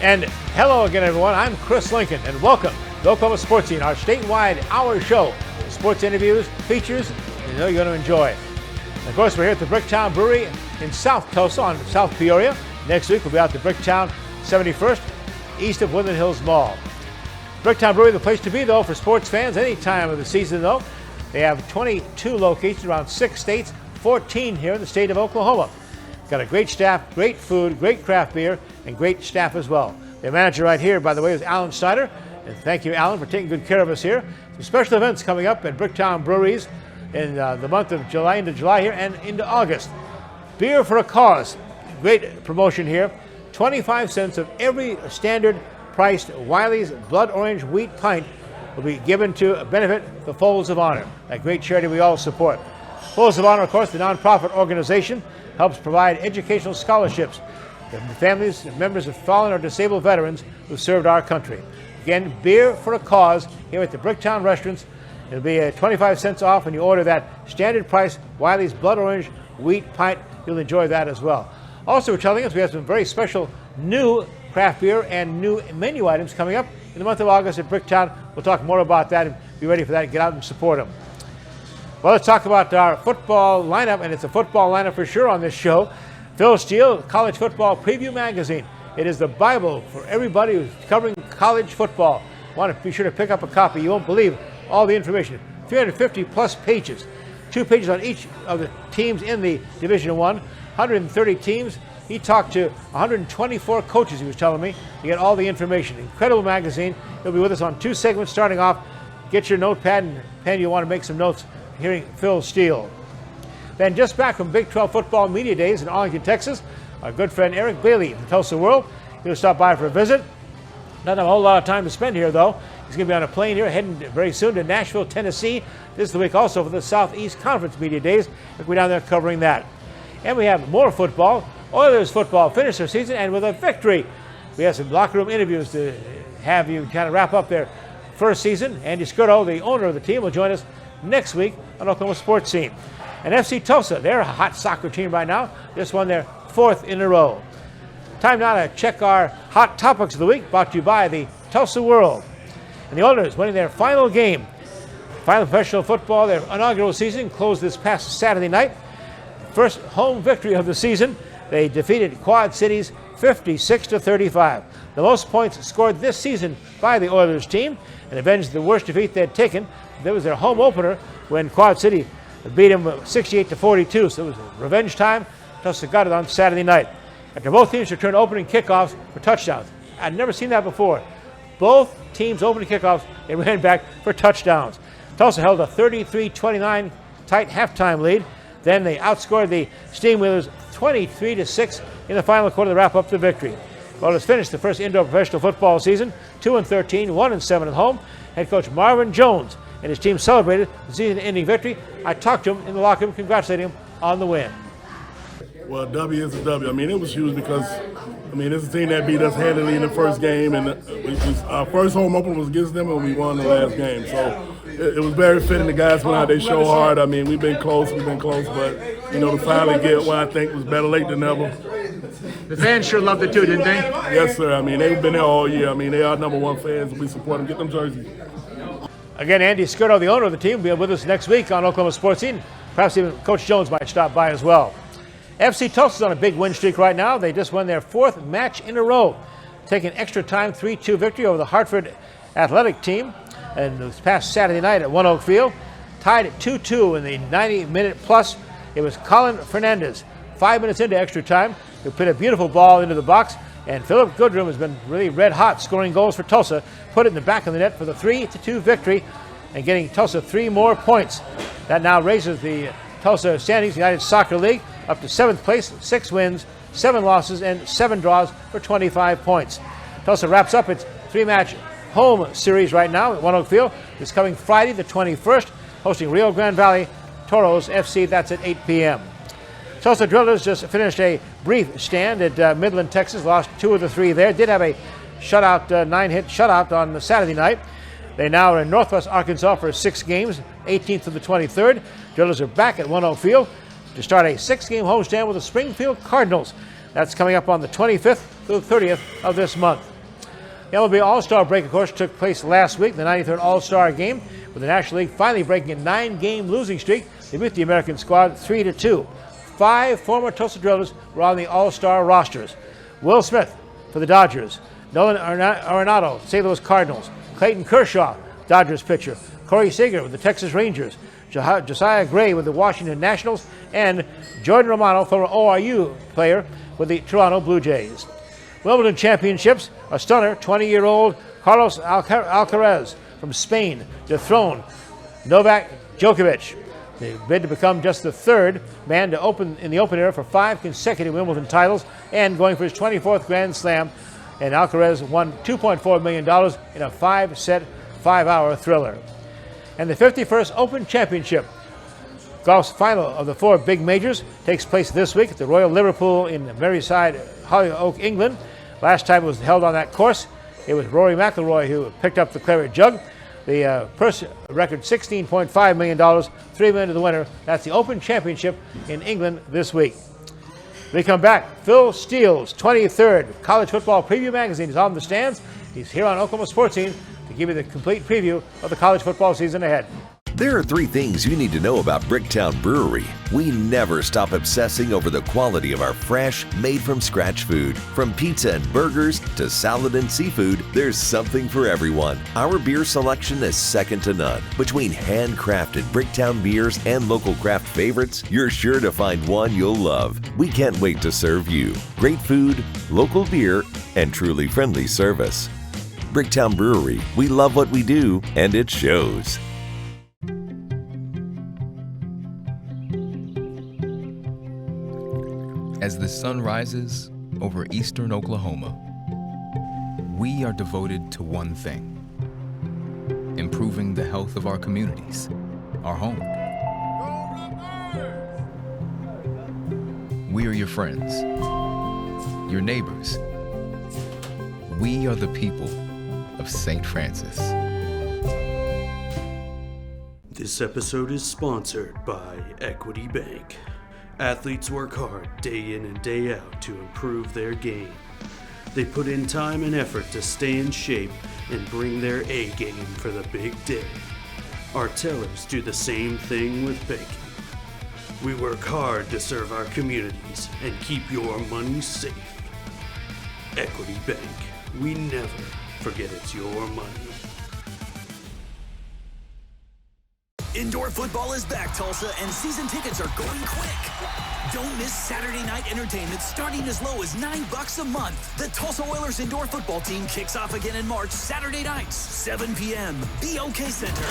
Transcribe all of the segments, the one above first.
And hello again, everyone. I'm Chris Lincoln, and welcome to Oklahoma Sportscene, our statewide hour show. Sports interviews, features, you know you're going to enjoy. And of course, we're here at the Bricktown Brewery in South Tulsa on South Peoria. Next week, we'll be out to Bricktown 71st, east of Woodland Hills Mall. Bricktown Brewery, the place to be, though, for sports fans any time of the season, though. They have 22 locations around 6 states, 14 here in the state of Oklahoma. Got a great staff, great food, great craft beer, and great staff as well. Their manager right here, by the way, is Alan Snyder. And thank you, Alan, for taking good care of us here. Some special events coming up at Bricktown Breweries in the month of July, into July here, and into August. Beer for a Cause. Great promotion here. 25 cents of every standard priced Wiley's Blood Orange Wheat Pint will be given to benefit the Folds of Honor, that great charity we all support. Folds of Honor, of course, the nonprofit organization, helps provide educational scholarships to families and members of fallen or disabled veterans who served our country. Again, Beer for a Cause here at the Bricktown restaurants. It'll be 25 cents off when you order that standard price Wiley's Blood Orange Wheat Pint. You'll enjoy that as well. Also, we're telling us we have some very special new craft beer and new menu items coming up in the month of August at Bricktown. We'll talk more about that and be ready for that and get out and support them. Well, let's talk about our football lineup, and it's a football lineup for sure on this show. Phil Steele, College Football Preview Magazine. It is the Bible for everybody who's covering college football. Want to be sure to pick up a copy. You won't believe all the information. 350 plus pages. 2 pages on each of the teams in the Division I. 130 teams. He talked to 124 coaches, he was telling me, to get all the information. Incredible magazine. He'll be with us on 2 segments starting off. Get your notepad and pen. You want to make some notes hearing Phil Steele. Then just back from Big 12 football media days in Arlington, Texas, our good friend Eric Bailey of the Tulsa World. He'll stop by for a visit. Not a whole lot of time to spend here, though. He's going to be on a plane here, heading very soon to Nashville, Tennessee. This is the week also for the Southeast Conference media days. We'll be down there covering that. And we have more football. Oilers football finished their season, and with a victory. We have some locker room interviews to have you kind of wrap up their first season. Andy Scurto, the owner of the team, will join us next week on Oklahoma Sportscene. And FC Tulsa, they're a hot soccer team right now. Just won their 4th in a row. Time now to check our hot topics of the week, brought to you by the Tulsa World. And the Oilers winning their final game. Final professional football, their inaugural season, closed this past Saturday night. First home victory of the season. They defeated Quad Cities 56-35. The most points scored this season by the Oilers team, and avenged the worst defeat they had taken. That was their home opener when Quad City beat them 68-42. So it was revenge time. Tulsa got it on Saturday night. After both teams returned opening kickoffs for touchdowns. I'd never seen that before. Both teams opening kickoffs, they ran back for touchdowns. Tulsa held a 33-29 tight halftime lead. Then they outscored the Steamwheelers 23-6 in the final quarter to wrap up the victory. Oilers finished the first indoor professional football season 2-13, 1-7 at home. Head coach Marvin Jones and his team celebrated the season-ending victory. I talked to him in the locker room, congratulating him on the win. Well, W is a W. I mean, it was huge because, I mean, it's a team that beat us handily in the first game, and our first home opener was against them, and we won the last game. So it was very fitting. The guys went out, they showed hard. I mean, we've been close, but, you know, to finally get what I think was better late than never. The fans sure loved it too, didn't they? Yes, sir. I mean, they've been there all year. I mean, they are #1 fans. We support them. Get them jerseys. Again, Andy Scurto, the owner of the team, will be with us next week on Oklahoma Sportscene. Perhaps even Coach Jones might stop by as well. FC Tulsa's on a big win streak right now. They just won their 4th match in a row, taking extra time 3-2 victory over the Hartford Athletic team. And this past Saturday night at One Oak Field, tied at 2-2 in the 90-minute plus. It was Colin Fernandez, 5 minutes into extra time, who put a beautiful ball into the box. And Philip Goodrum has been really red hot scoring goals for Tulsa. Put it in the back of the net for the 3-2 victory and getting Tulsa 3 more points. That now raises the Tulsa standings, United Soccer League, up to 7th place, 6 wins, 7 losses, and 7 draws for 25 points. Tulsa wraps up its 3-match home series right now at One Oak Field. It's coming Friday the 21st, hosting Rio Grande Valley Toros FC. That's at 8 p.m. Tulsa Drillers just finished a brief stand at Midland, Texas. Lost 2 of the 3 there. Did have a shutout, 9-hit shutout on the Saturday night. They now are in Northwest Arkansas for 6 games, 18th to the 23rd. Drillers are back at One Oak Field to start a 6-game homestand with the Springfield Cardinals. That's coming up on the 25th through the 30th of this month. MLB All-Star break, of course, took place last week, the 93rd All-Star game, with the National League finally breaking a 9-game losing streak. They beat the American squad 3-2. 5 former Tulsa Drillers were on the All-Star rosters. Will Smith for the Dodgers, Nolan Arenado, St. Louis Cardinals, Clayton Kershaw, Dodgers pitcher, Corey Seager with the Texas Rangers, Josiah Gray with the Washington Nationals, and Jordan Romano, former ORU player, with the Toronto Blue Jays. Wimbledon Championships, a stunner, 20-year-old Carlos Alcaraz from Spain dethroned Novak Djokovic. They bid to become just the 3rd man to open in the open era for 5 consecutive Wimbledon titles and going for his 24th Grand Slam. And Alcaraz won $2.4 million in a 5-set, 5-hour thriller. And the 51st Open Championship, golf's final of the 4 big majors, takes place this week at the Royal Liverpool in Merseyside, Hollyoak, England. Last time it was held on that course, it was Rory McIlroy who picked up the claret jug. The purse record $16.5 million, $3 million to the winner. That's the Open Championship in England this week. We come back. Phil Steele's 23rd College Football Preview Magazine is on the stands. He's here on Oklahoma Sportscene to give you the complete preview of the college football season ahead. There are 3 things you need to know about Bricktown Brewery. We never stop obsessing over the quality of our fresh, made-from-scratch food. From pizza and burgers to salad and seafood, there's something for everyone. Our beer selection is second to none. Between handcrafted Bricktown beers and local craft favorites, you're sure to find one you'll love. We can't wait to serve you. Great food, local beer, and truly friendly service. Bricktown Brewery, we love what we do, and it shows. As the sun rises over eastern Oklahoma, we are devoted to one thing: improving the health of our communities, our home. We are your friends, your neighbors. We are the people of St. Francis. This episode is sponsored by Equity Bank. Athletes work hard day in and day out to improve their game. They put in time and effort to stay in shape and bring their A game for the big day. Our tellers do the same thing with banking. We work hard to serve our communities and keep your money safe. Equity Bank, we never forget it's your money. Indoor football is back, Tulsa, and season tickets are going quick. Don't miss Saturday night entertainment starting as low as $9 a month. The Tulsa Oilers indoor football team kicks off again in March, Saturday nights, 7 p.m., the OK Center.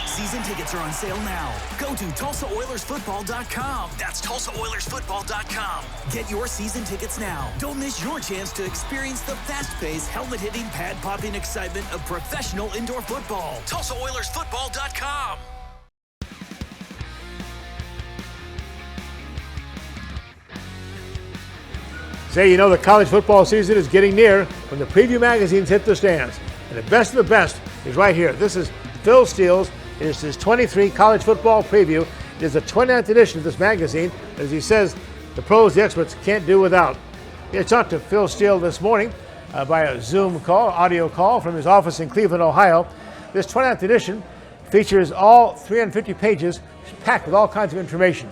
Season tickets are on sale now. Go to TulsaOilersFootball.com. That's TulsaOilersFootball.com. Get your season tickets now. Don't miss your chance to experience the fast-paced, helmet-hitting, pad-popping excitement of professional indoor football. TulsaOilersFootball.com. Say, you know, the college football season is getting near when the preview magazines hit the stands. And the best of the best is right here. This is Phil Steele's. It is his 23 college football preview. It is the 29th edition of this magazine. As he says, the pros, the experts can't do without. He talked to Phil Steele this morning by a Zoom call, audio call from his office in Cleveland, Ohio. This 29th edition features all 350 pages packed with all kinds of information.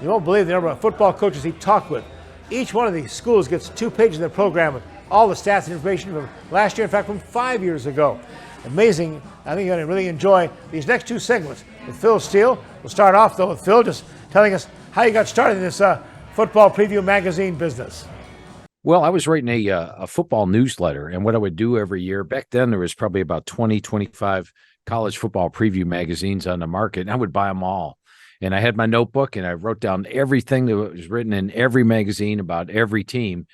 You won't believe the number of football coaches he talked with. Each one of these schools gets 2 pages in their program with all the stats and information from last year, in fact, from 5 years ago. Amazing. I think you're going to really enjoy these next 2 segments with Phil Steele. We'll start off, though, with Phil just telling us how you got started in this football preview magazine business. Well, I was writing a football newsletter, and what I would do every year, back then there was probably about 20, 25 college football preview magazines on the market, and I would buy them all. And I had my notebook, and I wrote down everything that was written in every magazine about every team.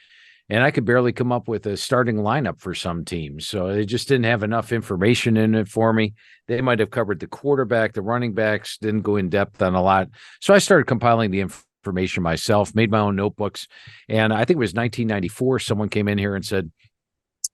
And I could barely come up with a starting lineup for some teams. So they just didn't have enough information in it for me. They might have covered the quarterback, the running backs, didn't go in depth on a lot. So I started compiling the information myself, made my own notebooks. And I think it was 1994, someone came in here and said,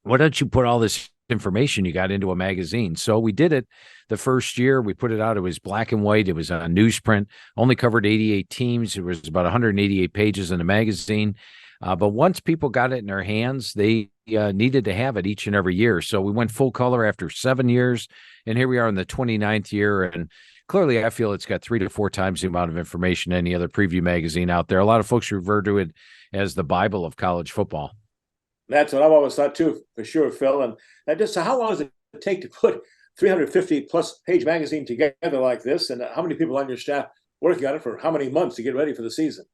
why don't you put all this information you got into a magazine? So we did it. The first year we put it out, it was black and white. It was on newsprint, only covered 88 teams. It was about 188 pages in the magazine. But once people got it in their hands, they needed to have it each and every year. So we went full color after 7 years, and here we are in the 29th year. And clearly, I feel it's got 3 to 4 times the amount of information any other preview magazine out there. A lot of folks refer to it as the Bible of college football. That's what I've always thought too, for sure, Phil. And just so how long does it take to put 350 plus page magazine together like this? And how many people on your staff working on it for how many months to get ready for the season?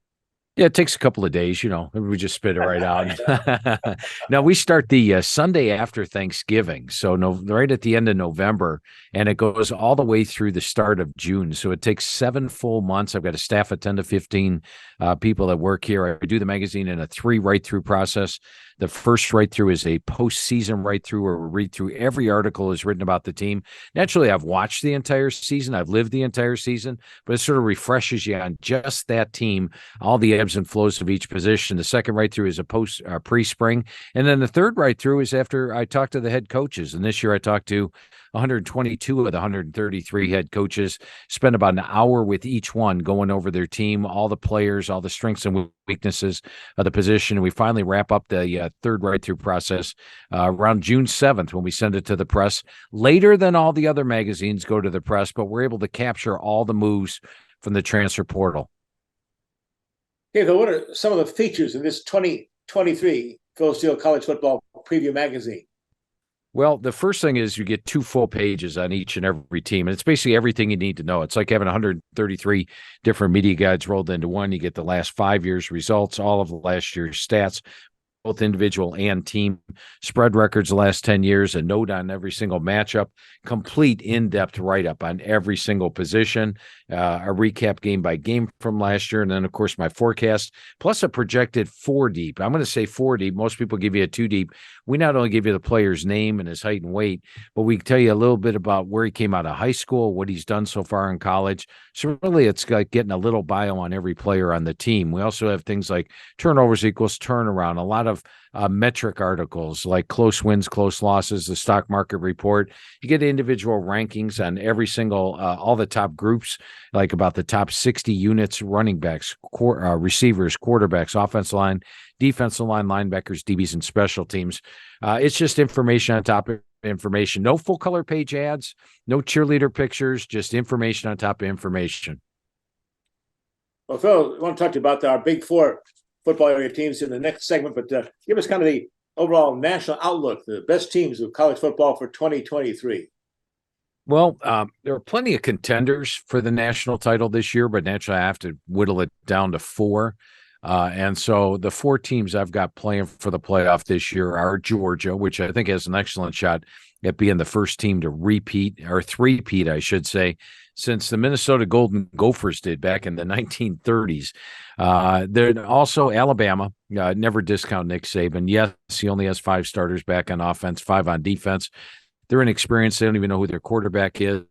Yeah, it takes a couple of days, we just spit it right out. Now, we start the Sunday after Thanksgiving, so right at the end of November, and it goes all the way through the start of June. So it takes 7 full months. I've got a staff of 10 to 15 people that work here. I do the magazine in a 3 write-through process. The first write-through is a postseason write-through where we read through every article is written about the team. Naturally, I've watched the entire season. I've lived the entire season, but it sort of refreshes you on just that team, all the ebbs and flows of each position. The second write-through is a pre-spring. And then the third write-through is after I talk to the head coaches. And this year I talked to 122 of the 133 head coaches, spent about an hour with each one going over their team, all the players, all the strengths and weaknesses of the position. And we finally wrap up the third write-through process around June 7th when we send it to the press. Later than all the other magazines go to the press, but we're able to capture all the moves from the transfer portal. Okay, so what are some of the features in this 2023 Phil Steele College Football Preview Magazine? Well, the first thing is you get 2 full pages on each and every team, and it's basically everything you need to know. It's like having 133 different media guides rolled into one. You get the last 5 years' results, all of the last year's stats, both individual and team, spread records the last 10 years, a note on every single matchup, complete in-depth write-up on every single position, a recap game by game from last year, and then, of course, my forecast, plus a projected 4 deep. I'm going to say 4 deep. Most people give you a 2 deep. We not only give you the player's name and his height and weight, but we tell you a little bit about where he came out of high school, what he's done so far in college. So really, it's like getting a little bio on every player on the team. We also have things like turnovers equals turnaround, a lot of metric articles like close wins, close losses, the stock market report. You get individual rankings on every single, all the top groups, like about the top 60 units, running backs, receivers, quarterbacks, offensive line, defensive line, linebackers, DBs, and special teams. It's just information on top of information. No full color page ads, no cheerleader pictures, just information on top of information. Well, Phil, I want to talk to you about our Big Four football area teams in the next segment, but give us kind of the overall national outlook, the best teams of college football for 2023. Well, there are plenty of contenders for the national title this year, but naturally I have to whittle it down to 4. And so the 4 teams I've got playing for the playoff this year are Georgia, which I think has an excellent shot at being the first team to repeat, or three-peat, I should say, since the Minnesota Golden Gophers did back in the 1930s. They're also Alabama. Never discount Nick Saban. Yes, he only has 5 starters back on offense, 5 on defense. They're inexperienced. They don't even know who their quarterback is.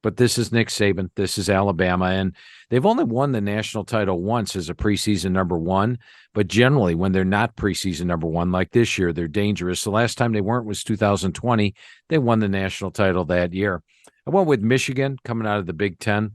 But this is Nick Saban. This is Alabama. And they've only won the national title once as a preseason number 1. But generally, when they're not preseason number 1, like this year, they're dangerous. The last time they weren't was 2020. They won the national title that year. I went with Michigan coming out of the Big Ten.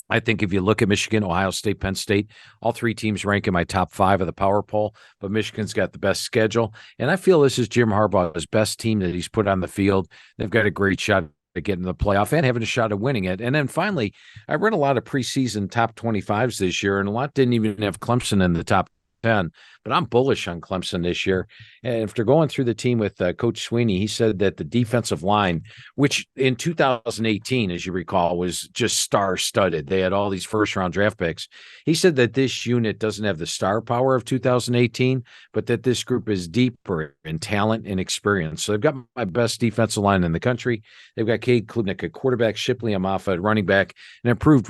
I think if you look at Michigan, Ohio State, Penn State, all 3 teams rank in my top 5 of the power poll, but Michigan's got the best schedule. And I feel this is Jim Harbaugh's best team that he's put on the field. They've got a great shot at getting the playoff and having a shot at winning it. And then finally, I read a lot of preseason top 25s this year, and a lot didn't even have Clemson in the top 10, but I'm bullish on Clemson this year. And after going through the team with Coach Sweeney, he said that the defensive line, which in 2018, as you recall, was just star-studded. They had all these first-round draft picks. He said that this unit doesn't have the star power of 2018, but that this group is deeper in talent and experience. So they've got my best defensive line in the country. They've got Cade Klubnik at quarterback, Shipley Amafa at running back, an improved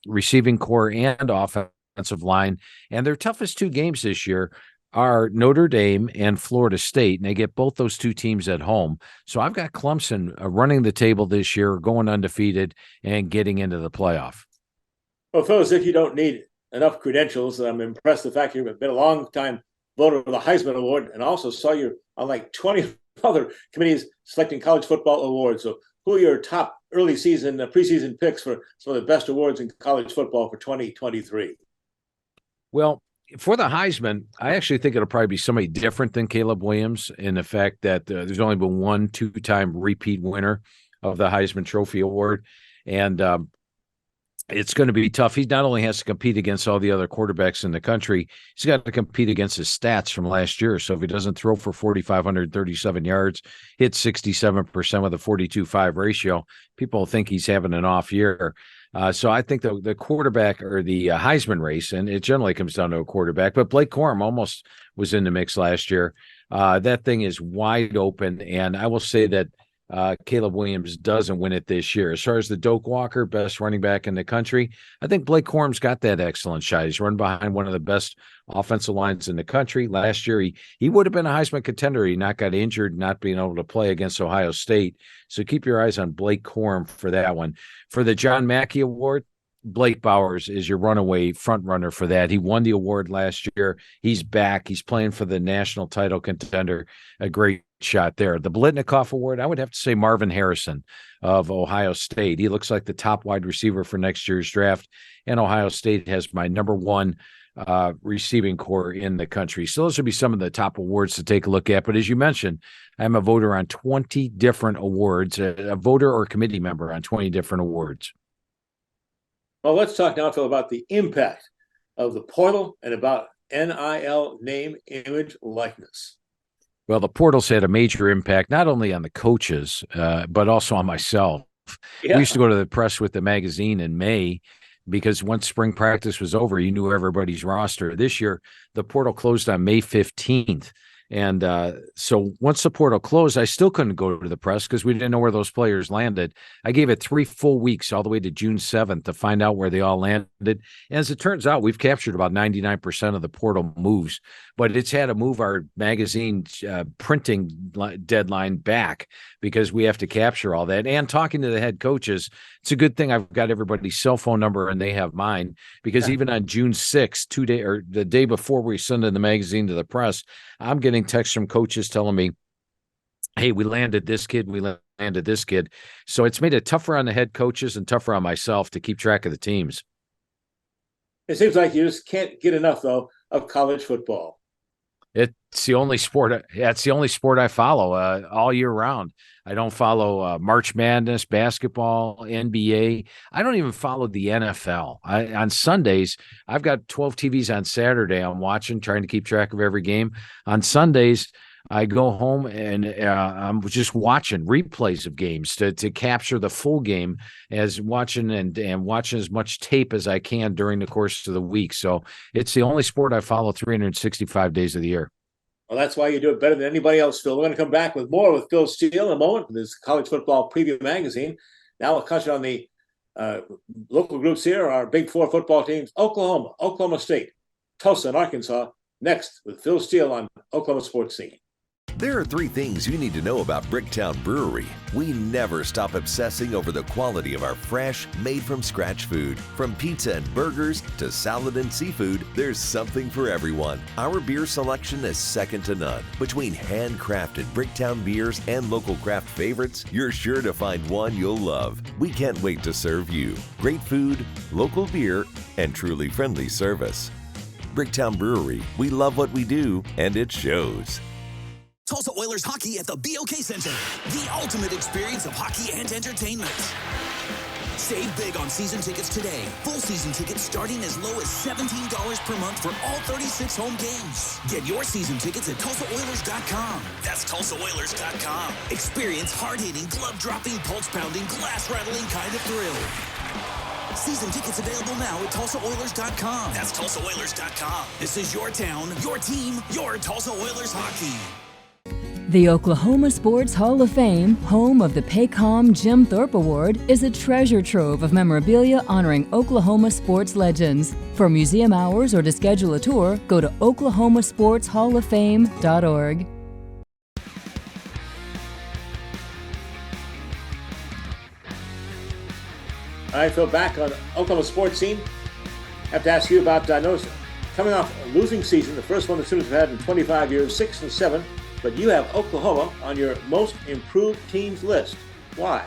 receiving core and offensive line. And their toughest 2 games this year are Notre Dame and Florida State, and they get both those 2 teams at home. So I've got Clemson running the table this year, going undefeated, and getting into the playoff. Well, Phil, as if you don't need enough credentials, I'm impressed the fact you've been a long-time voter for the Heisman Award, and also saw you on like 20 other committees selecting college football awards. So who are your top early season, preseason picks for some of the best awards in college football for 2023? Well, for the Heisman, I actually think it'll probably be somebody different than Caleb Williams in the fact that there's only been one two-time repeat winner of the Heisman Trophy Award. And it's going to be tough. He not only has to compete against all the other quarterbacks in the country, he's got to compete against his stats from last year. So if he doesn't throw for 4,537 yards, hit 67% with a 42-5 ratio, people think he's having an off year. So I think the quarterback or the Heisman race, and it generally comes down to a quarterback, but Blake Corum almost was in the mix last year. That thing is wide open, and I will say that Caleb Williams doesn't win it this year. As far as the Doak Walker, best running back in the country, I think Blake Corum's got that excellent shot. He's run behind one of the best offensive lines in the country. Last year, he would have been a Heisman contender. He not got injured, not being able to play against Ohio State. So keep your eyes on Blake Corum for that one. For the John Mackey Award, Blake Bowers is your runaway front runner for that. He won the award last year. He's back. He's playing for the national title contender. A great shot there. The Blitnikoff Award, I would have to say Marvin Harrison of Ohio State. He looks like the top wide receiver for next year's draft, and Ohio State has my number one receiving core in the country. So those would be some of the top awards to take a look at. But as you mentioned, I'm a voter on 20 different awards, a voter or committee member on 20 different awards. Well, let's talk now, Phil, about the impact of the portal and about NIL, name, image, likeness. Well, the portal's had a major impact, not only on the coaches, but also on myself. Yeah. We used to go to the press with the magazine in May because once spring practice was over, you knew everybody's roster. This year, the portal closed on May 15th. And so once the portal closed, I still couldn't go to the press because we didn't know where those players landed. I gave it 3 full weeks all the way to June 7th to find out where they all landed. And as it turns out, we've captured about 99% of the portal moves, but it's had to move our magazine printing deadline back because we have to capture all that. And talking to the head coaches, it's a good thing I've got everybody's cell phone number and they have mine, because even on June 6th, the day before we send in the magazine to the press, I'm getting texts from coaches telling me, hey, we landed this kid, So it's made it tougher on the head coaches and tougher on myself to keep track of the teams. It seems like you just can't get enough, though, of college football. It's the only sport. It's the only sport I follow all year round. I don't follow March Madness, basketball, NBA. I don't even follow the NFL. On Sundays, I've got 12 TVs on Saturday. I'm watching, trying to keep track of every game. On Sundays, I go home and I'm just watching replays of games to capture the full game, as watching and watching as much tape as I can during the course of the week. So it's the only sport I follow 365 days of the year. Well, that's why you do it better than anybody else, Phil. We're going to come back with more with Phil Steele in a moment with this College Football Preview Magazine. Now we'll touch on the local groups here, our Big Four football teams, Oklahoma, Oklahoma State, Tulsa and Arkansas. Next with Phil Steele on Oklahoma Sports Scene. There are 3 things you need to know about Bricktown Brewery. We never stop obsessing over the quality of our fresh, made-from-scratch food. From pizza and burgers to salad and seafood, there's something for everyone. Our beer selection is second to none. Between handcrafted Bricktown beers and local craft favorites, you're sure to find one you'll love. We can't wait to serve you. Great food, local beer, and truly friendly service. Bricktown Brewery, we love what we do, and it shows. Tulsa Oilers hockey at the BOK Center. The ultimate experience of hockey and entertainment. Save big on season tickets today. Full season tickets starting as low as $17 per month for all 36 home games. Get your season tickets at TulsaOilers.com. That's TulsaOilers.com. Experience hard-hitting, glove-dropping, pulse-pounding, glass-rattling kind of thrill. Season tickets available now at TulsaOilers.com. That's TulsaOilers.com. This is your town, your team, your Tulsa Oilers hockey. The Oklahoma Sports Hall of Fame, home of the Paycom Jim Thorpe Award, is a treasure trove of memorabilia honoring Oklahoma sports legends. For museum hours or to schedule a tour, go to oklahomasportshalloffame.org. All right, Phil, back on Oklahoma Sports Scene. I have to ask you about, I noticed, coming off a losing season, the first one the Sooners have had in 25 years, 6-7, but you have Oklahoma on your most improved teams list. Why?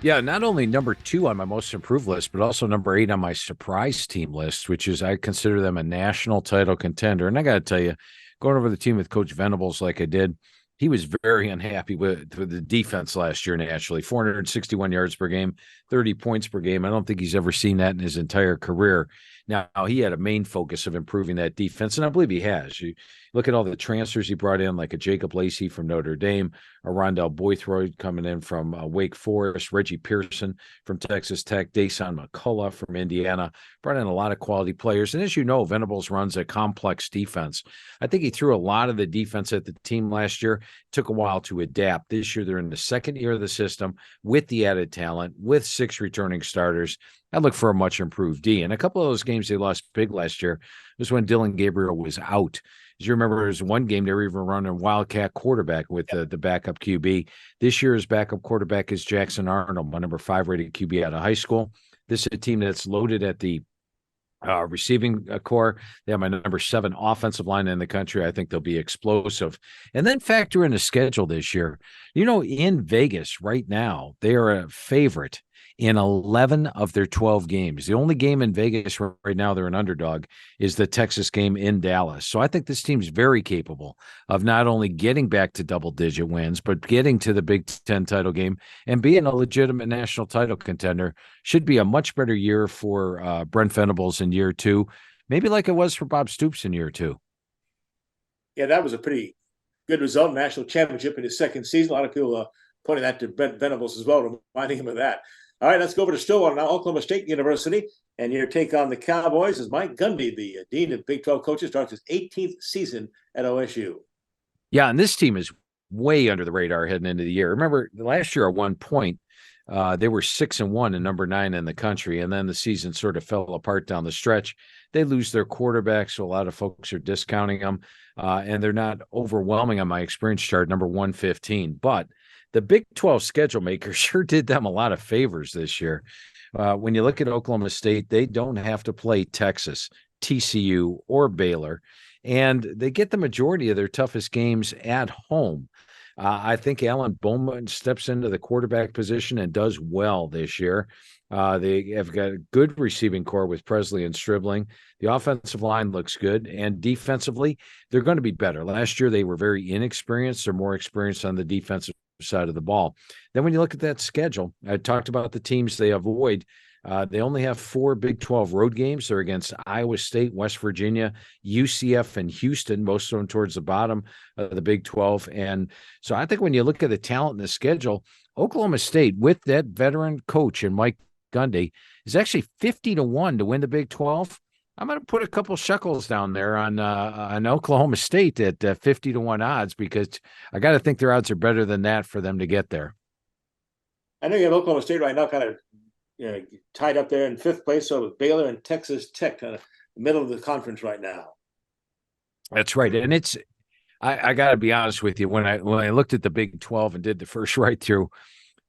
Yeah, not only number 2 on my most improved list, but also number 8 on my surprise team list, which is I consider them a national title contender. And I got to tell you, going over the team with Coach Vennables like I did, he was very unhappy with the defense last year nationally. 461 yards per game, 30 points per game. I don't think he's ever seen that in his entire career. Now, he had a main focus of improving that defense, and I believe he has. You look at all the transfers he brought in, like a Jacob Lacey from Notre Dame, a Rondell Boythroyd coming in from Wake Forest, Reggie Pearson from Texas Tech, Dason McCullough from Indiana, brought in a lot of quality players. And as you know, Venables runs a complex defense. I think he threw a lot of the defense at the team last year. It took a while to adapt. This year, they're in the second year of the system with the added talent, with 6 returning starters. I look for a much improved D. And a couple of those games they lost big last year was when Dylan Gabriel was out. As you remember, there was one game they were even running Wildcat quarterback with the backup QB. This year's backup quarterback is Jackson Arnold, my number 5 rated QB out of high school. This is a team that's loaded at the receiving core. They have my number 7 offensive line in the country. I think they'll be explosive. And then factor in the schedule this year. You know, in Vegas right now, they are a favorite in 11 of their 12 games. The only game in Vegas right now they're an underdog is the Texas game in Dallas. So I think this team's very capable of not only getting back to double-digit wins, but getting to the Big Ten title game and being a legitimate national title contender. Should be a much better year for Brent Vennables in year 2, maybe like it was for Bob Stoops in year 2. Yeah, that was a pretty good result, national championship in his second season. A lot of people pointing that to Brent Venables as well, reminding him of that. All right, let's go over to Stillwater now, Oklahoma State University. And your take on the Cowboys is Mike Gundy, the dean of Big 12 coaches, starts his 18th season at OSU. Yeah, and this team is way under the radar heading into the year. Remember, last year at one point, they were 6-1 and number 9 in the country, and then the season sort of fell apart down the stretch. They lose their quarterback, so a lot of folks are discounting them, and they're not overwhelming on my experience chart, number 115. But the Big 12 schedule maker sure did them a lot of favors this year. When you look at Oklahoma State, they don't have to play Texas, TCU, or Baylor, and they get the majority of their toughest games at home. I think Alan Bowman steps into the quarterback position and does well this year. They have got a good receiving core with Presley and Stribling. The offensive line looks good, and defensively, they're going to be better. Last year, they were very inexperienced. They're more experienced on the defensive side of the ball. Then when you look at that schedule, I talked about the teams they avoid. They only have 4 Big 12 road games. They're against Iowa State, West Virginia, UCF, and Houston, most of them towards the bottom of the Big 12. And so I think when you look at the talent in the schedule, Oklahoma State, with that veteran coach and Mike Gundy, is actually 50-1 to win the Big 12. I'm going to put a couple shekels down there on Oklahoma State at 50-1 odds, because I got to think their odds are better than that for them to get there. I know you have Oklahoma State right now kind of tied up there in 5th place, so with Baylor and Texas Tech kind of middle of the conference right now. That's right. And it's I got to be honest with you, when I looked at the Big 12 and did the first right through,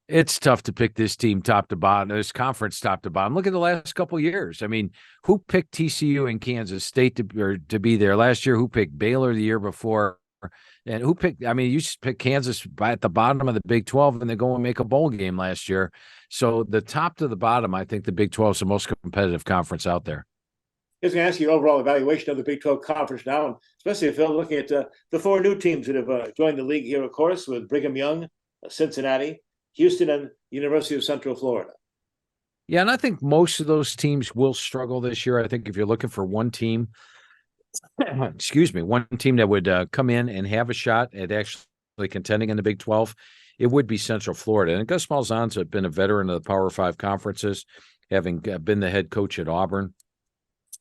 it's tough to pick this team top to bottom, this conference top to bottom. Look at the last couple of years. I mean, who picked TCU and Kansas State to be there last year? Who picked Baylor the year before? And who picked, I mean, you just pick Kansas at the bottom of the Big 12 and they go and make a bowl game last year. So the top to the bottom, I think the Big 12 is the most competitive conference out there. I was going to ask you an overall evaluation of the Big 12 conference now, and especially if you're looking at the 4 new teams that have joined the league here, of course, with Brigham Young, Cincinnati, Houston, and University of Central Florida. Yeah, and I think most of those teams will struggle this year. I think if you're looking for one team, one team that would come in and have a shot at actually contending in the Big 12, it would be Central Florida. And Gus Malzahn's been a veteran of the Power 5 conferences, having been the head coach at Auburn.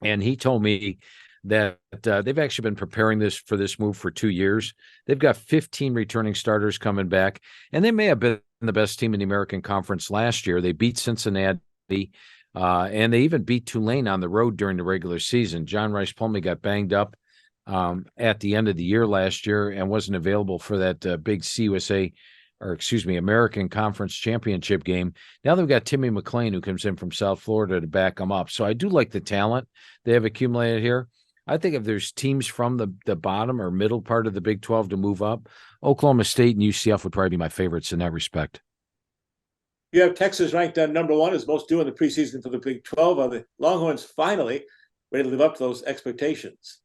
And he told me that they've actually been preparing for this move for 2 years. They've got 15 returning starters coming back, and they may have been the best team in the American Conference last year. They beat Cincinnati, and they even beat Tulane on the road during the regular season. John Rice Plumlee got banged up at the end of the year last year and wasn't available for that big American Conference championship game. Now they've got Timmy McClain, who comes in from South Florida to back them up. So I do like the talent they have accumulated here. I think if there's teams from the bottom or middle part of the Big 12 to move up, Oklahoma State and UCF would probably be my favorites in that respect. You have Texas ranked number one, as most do in the preseason for the Big 12. Are the Longhorns finally ready to live up to those expectations?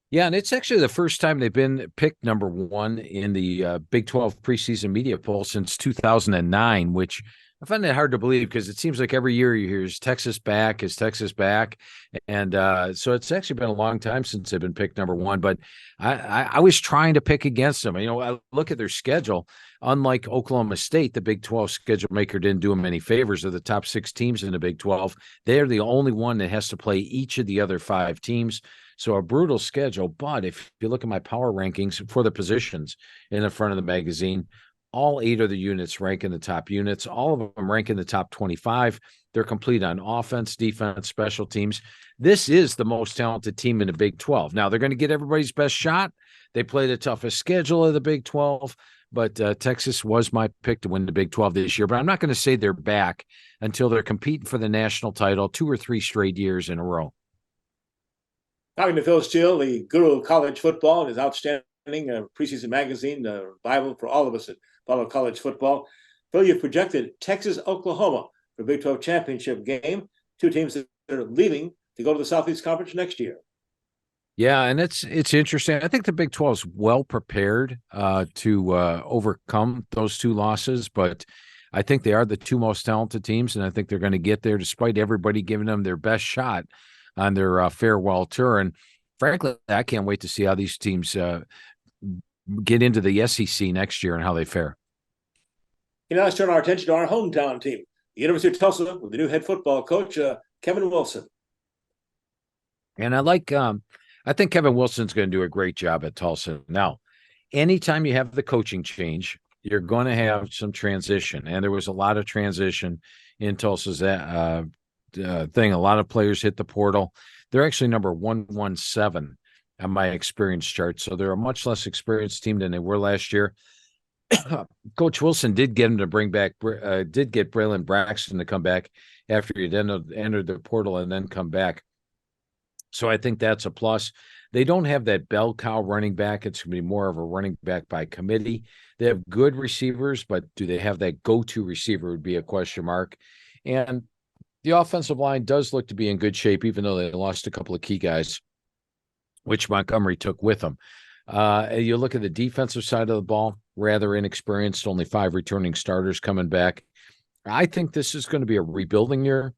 Yeah, and it's actually the first time they've been picked number one in the Big 12 preseason media poll since 2009, which I find it hard to believe because it seems like every year you hear, is Texas back? Is Texas back? And so it's actually been a long time since they've been picked number one, but I was trying to pick against them. You know, I look at their schedule. Unlike Oklahoma State, the Big 12 schedule maker didn't do them any favors. Of the top 6 teams in the Big 12, they're the only one that has to play each of the other 5 teams. So a brutal schedule. But if you look at my power rankings for the positions in the front of the magazine, all 8 of the units rank in the top units. All of them rank in the top 25. They're complete on offense, defense, special teams. This is the most talented team in the Big 12. Now, they're going to get everybody's best shot. They play the toughest schedule of the Big 12, but Texas was my pick to win the Big 12 this year. But I'm not going to say they're back until they're competing for the national title 2 or 3 straight years in a row. Talking to Phil Steele, the guru of college football, and his outstanding preseason magazine, Bible for all of us that follow college football. Phil, you've projected Texas, Oklahoma for a Big 12 championship game. 2 teams that are leaving to go to the Southeast Conference next year. Yeah, and it's interesting. I think the Big 12 is well prepared to overcome those 2 losses, but I think they are the 2 most talented teams, and I think they're going to get there despite everybody giving them their best shot on their farewell tour. And frankly, I can't wait to see how these teams get into the SEC next year and how they fare. Now let's turn our attention to our hometown team, the University of Tulsa, with the new head football coach, Kevin Wilson. And I think Kevin Wilson's going to do a great job at Tulsa. Now, anytime you have the coaching change, you're going to have some transition. And there was a lot of transition in Tulsa's thing. A lot of players hit the portal. They're actually number 117 on my experience chart. So they're a much less experienced team than they were last year. Coach Wilson did get him to did get Braylon Braxton to come back after he'd entered the portal and then come back. So I think that's a plus. They don't have that bell cow running back. It's going to be more of a running back by committee. They have good receivers, but do they have that go-to receiver would be a question mark. And the offensive line does look to be in good shape, even though they lost a couple of key guys, which Montgomery took with them. You look at the defensive side of the ball, rather inexperienced, only 5 returning starters coming back. I think this is going to be a rebuilding year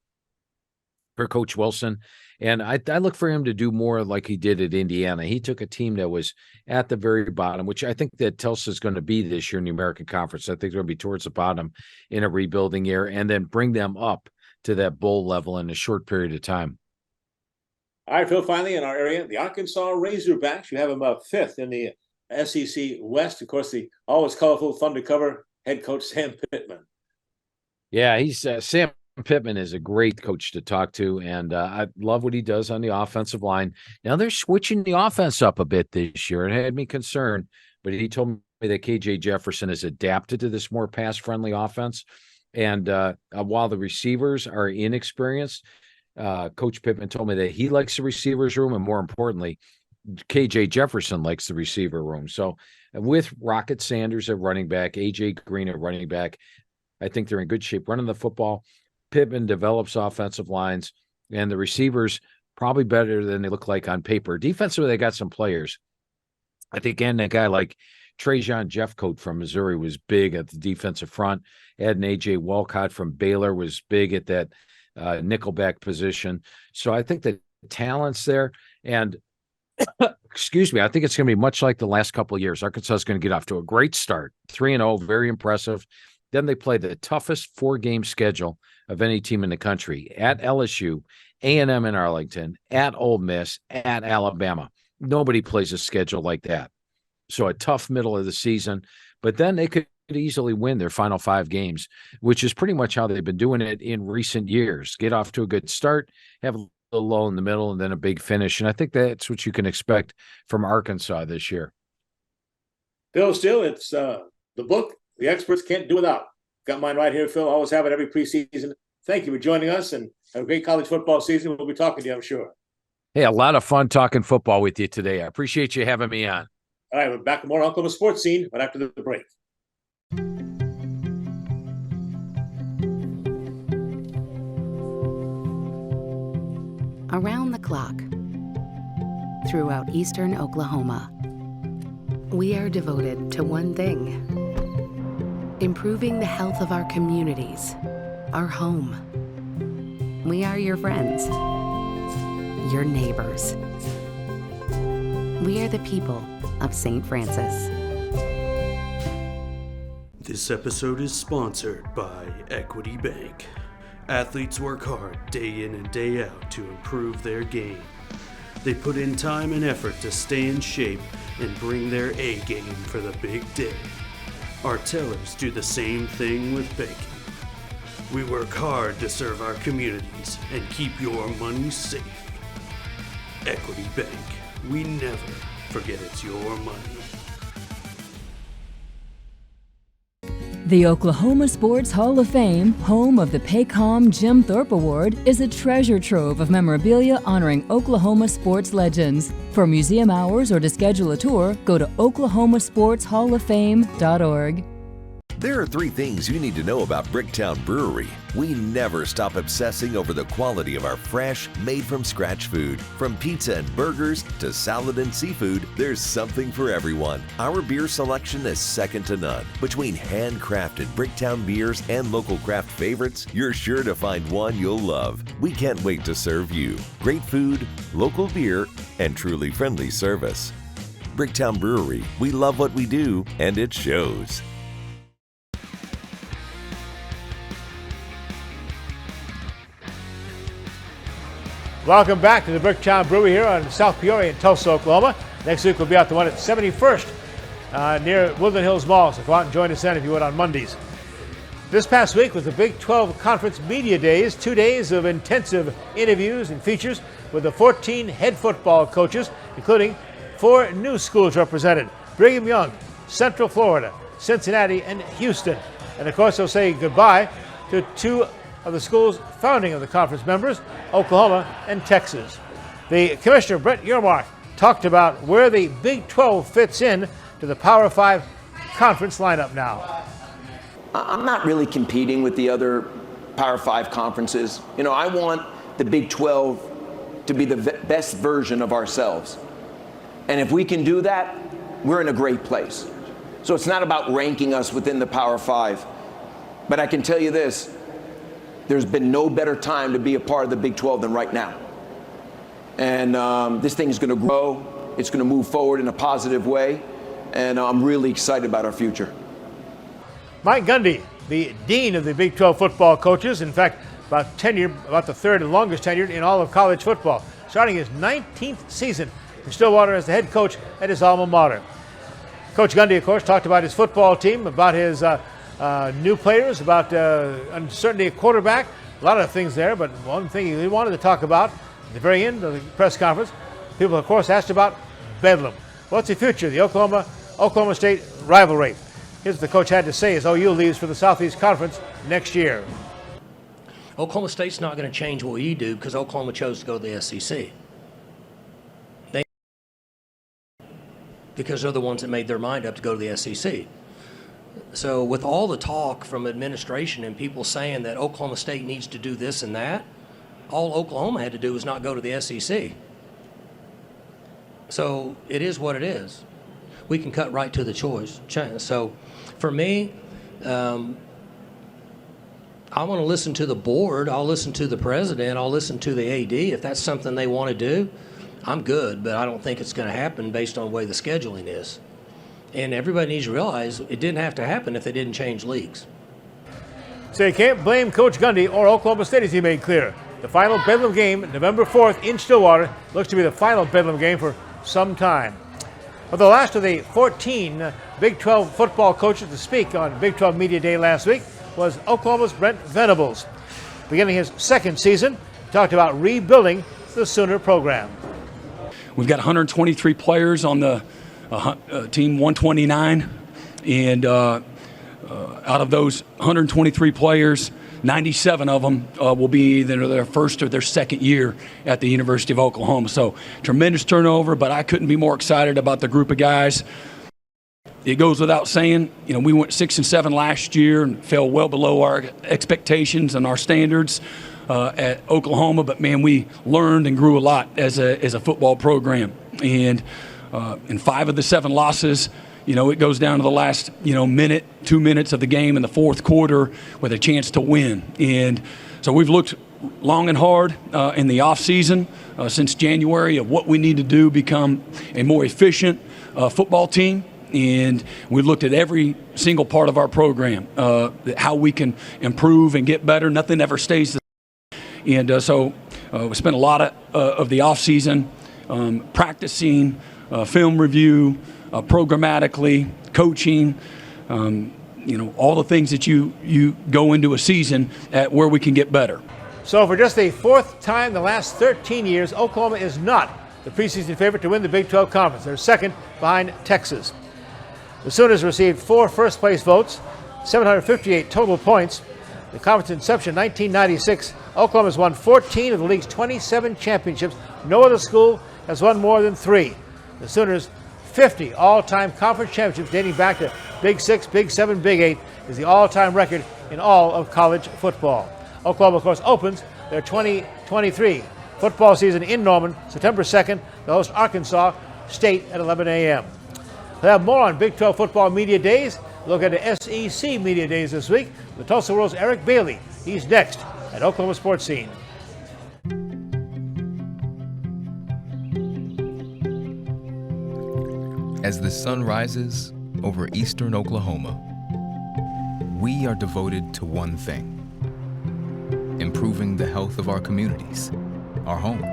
for Coach Wilson. And I look for him to do more like he did at Indiana. He took a team that was at the very bottom, which I think that Tulsa is going to be this year in the American Conference. I think they're going to be towards the bottom in a rebuilding year and then bring them up to that bowl level in a short period of time. All right, Phil, finally in our area, the Arkansas Razorbacks. You have them 5th in the SEC West. Of course, the always colorful, fun to cover head coach Sam Pittman. Yeah, he's Sam Pittman is a great coach to talk to, and I love what he does on the offensive line. Now they're switching the offense up a bit this year. It had me concerned, but he told me that KJ Jefferson has adapted to this more pass-friendly offense. And while the receivers are inexperienced, Coach Pittman told me that he likes the receivers room, and more importantly, KJ Jefferson likes the receiver room. So with Rocket Sanders at running back, AJ Green at running back, I think they're in good shape running the football. Pittman develops offensive lines, and the receivers probably better than they look like on paper. Defensively, they got some players. I think, again, that guy like Trajan Jeffcoat from Missouri was big at the defensive front. Ed and A.J. Walcott from Baylor was big at that nickelback position. So I think the talent's there. And, excuse me, I think it's going to be much like the last couple of years. Arkansas is going to get off to a great start, 3-0, very impressive. Then they play the toughest 4-game schedule of any team in the country at LSU, A&M in Arlington, at Ole Miss, at Alabama. Nobody plays a schedule like that. So a tough middle of the season, but then they could easily win their final 5 games, which is pretty much how they've been doing it in recent years. Get off to a good start, have a little lull in the middle, and then a big finish. And I think that's what you can expect from Arkansas this year. Phil Steele, it's the book the experts can't do without. Got mine right here, Phil. Always have it every preseason. Thank you for joining us, and have a great college football season. We'll be talking to you, I'm sure. Hey, a lot of fun talking football with you today. I appreciate you having me on. All right, we're back with more Oklahoma Sports Scene right after the break. around the clock, throughout eastern Oklahoma. We are devoted to one thing: improving the health of our communities, our home. We are your friends, your neighbors. We are the people of St. Francis. This episode is sponsored by Equity Bank. Athletes work hard day in and day out to improve their game. They put in time and effort to stay in shape and bring their A game for the big day. Our tellers do the same thing with banking. We work hard to serve our communities and keep your money safe. Equity Bank. We never forget it's your money. The Oklahoma Sports Hall of Fame, home of the Paycom Jim Thorpe Award, is a treasure trove of memorabilia honoring Oklahoma sports legends. For museum hours or to schedule a tour, go to oklahomasportshalloffame.org. There are 3 things you need to know about Bricktown Brewery. We never stop obsessing over the quality of our fresh, made-from-scratch food. From pizza and burgers to salad and seafood, there's something for everyone. Our beer selection is second to none. Between handcrafted Bricktown beers and local craft favorites, you're sure to find one you'll love. We can't wait to serve you. Great food, local beer, and truly friendly service. Bricktown Brewery, we love what we do, and it shows. Welcome back to the Bricktown Brewery here on South Peoria in Tulsa, Oklahoma. Next week we'll be out the one at 71st near Woodland Hills Mall, so go out and join us then if you would on Mondays. This past week was the Big 12 Conference Media Days, 2 days of intensive interviews and features with the 14 head football coaches, including 4 new schools represented: Brigham Young, Central Florida, Cincinnati, and Houston. And of course they'll say goodbye to 2 of the schools founding of the conference members, Oklahoma and Texas. The commissioner, Brent Yoarmark, talked about where the Big 12 fits in to the Power 5 conference lineup now. I'm not really competing with the other Power 5 conferences. You know, I want the Big 12 to be the best version of ourselves. And if we can do that, we're in a great place. So it's not about ranking us within the Power 5. But I can tell you this: there's been no better time to be a part of the Big 12 than right now. And this thing is going to grow. It's going to move forward in a positive way. And I'm really excited about our future. Mike Gundy, the dean of the Big 12 football coaches, in fact, about the third and longest tenured in all of college football, starting his 19th season in Stillwater as the head coach at his alma mater. Coach Gundy, of course, talked about his football team, about his new players, about uncertainty at quarterback, a lot of things there, but one thing he wanted to talk about at the very end of the press conference, people, of course, asked about Bedlam. What's the future of the Oklahoma State rivalry? Here's what the coach had to say as OU leaves for the Southeast Conference next year. Oklahoma State's not going to change what you do because Oklahoma chose to go to the SEC. Because they're the ones that made their mind up to go to the SEC. So with all the talk from administration and people saying that Oklahoma State needs to do this and that, all Oklahoma had to do was not go to the SEC. So it is what it is. We can cut right to the choice. So for me, I want to listen to the board. I'll listen to the president. I'll listen to the AD. If that's something they want to do, I'm good, but I don't think it's going to happen based on the way the scheduling is. And everybody needs to realize it didn't have to happen if they didn't change leagues. So you can't blame Coach Gundy or Oklahoma State, as he made clear. The final Bedlam game, November 4th in Stillwater, looks to be the final Bedlam game for some time. Well, the last of the 14 Big 12 football coaches to speak on Big 12 Media Day last week was Oklahoma's Brent Vennables. Beginning his second season, he talked about rebuilding the Sooner program. We've got 123 players on the team 129, and out of those 123 players, 97 of them will be either their first or their second year at the University of Oklahoma. So tremendous turnover, but I couldn't be more excited about the group of guys. It goes without saying, we went 6-7 last year and fell well below our expectations and our standards. at Oklahoma, but man, we learned and grew a lot as a football program. And in 5 of the 7 losses, it goes down to the last, minute, 2 minutes of the game in the fourth quarter with a chance to win. And so we've looked long and hard in the off season since January of what we need to do to become a more efficient football team. And we've looked at every single part of our program, how we can improve and get better. Nothing ever stays the same. And so we spent a lot of the off season practicing, film review, programmatically, coaching, all the things that you go into a season at where we can get better. So for just the 4th time in the last 13 years, Oklahoma is not the preseason favorite to win the Big 12 Conference. They're second behind Texas. The Sooners received 4 first-place votes, 758 total points. The conference inception 1996, Oklahoma has won 14 of the league's 27 championships. No other school has won more than 3. The Sooners' 50 all-time conference championships dating back to Big 6, Big 7, Big 8 is the all-time record in all of college football. Oklahoma, of course, opens their 2023 football season in Norman, September 2nd. They host Arkansas State at 11 a.m. We'll have more on Big 12 football media days. Look at the SEC media days this week. The Tulsa World's Eric Bailey. He's next at Oklahoma Sportscene. As the sun rises over eastern Oklahoma, we are devoted to one thing: improving the health of our communities, our home.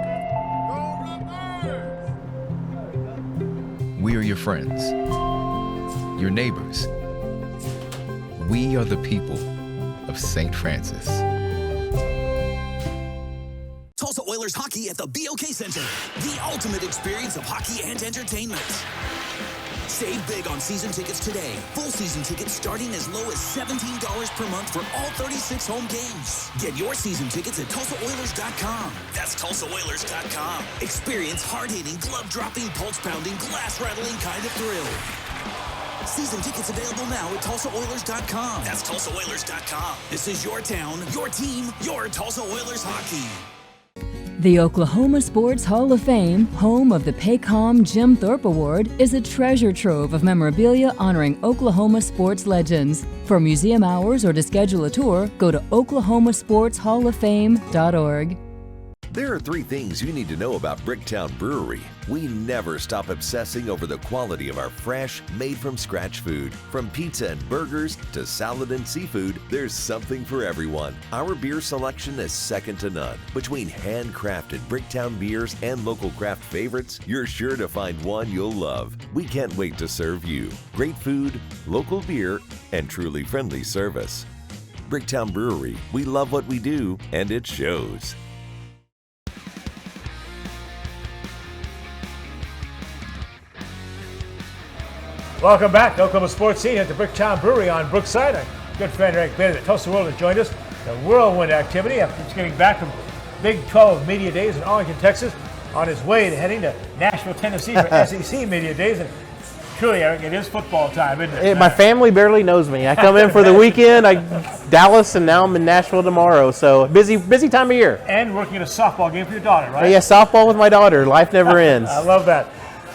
We are your friends, your neighbors. We are the people of St. Francis. Tulsa Oilers hockey at the BOK Center. The ultimate experience of hockey and entertainment. Save big on season tickets today. Full season tickets starting as low as $17 per month for all 36 home games. Get your season tickets at TulsaOilers.com. That's TulsaOilers.com. Experience hard-hitting, glove-dropping, pulse-pounding, glass-rattling kind of thrill. Season tickets available now at TulsaOilers.com. That's TulsaOilers.com. This is your town, your team, your Tulsa Oilers hockey. The Oklahoma Sports Hall of Fame, home of the Paycom Jim Thorpe Award, is a treasure trove of memorabilia honoring Oklahoma sports legends. For museum hours or to schedule a tour, go to oklahomasportshalloffame.org. There are 3 things you need to know about Bricktown Brewery. We never stop obsessing over the quality of our fresh, made-from-scratch food. From pizza and burgers to salad and seafood, there's something for everyone. Our beer selection is second to none. Between handcrafted Bricktown beers and local craft favorites, you're sure to find one you'll love. We can't wait to serve you. Great food, local beer, and truly friendly service. Bricktown Brewery, we love what we do, and it shows. Welcome back to Oklahoma Sportscene at the Bricktown Brewery on Brookside. Our good friend Eric Bailey, the Tulsa World, has joined us. The whirlwind activity after just getting back from Big 12 Media Days in Arlington, Texas, on his way to heading to Nashville, Tennessee for SEC Media Days. And truly, Eric, it is football time, isn't it? My family barely knows me. I come in for the weekend, Dallas, and now I'm in Nashville tomorrow. So busy time of year. And working at a softball game for your daughter, right? Yeah, softball with my daughter. Life never ends. I love that.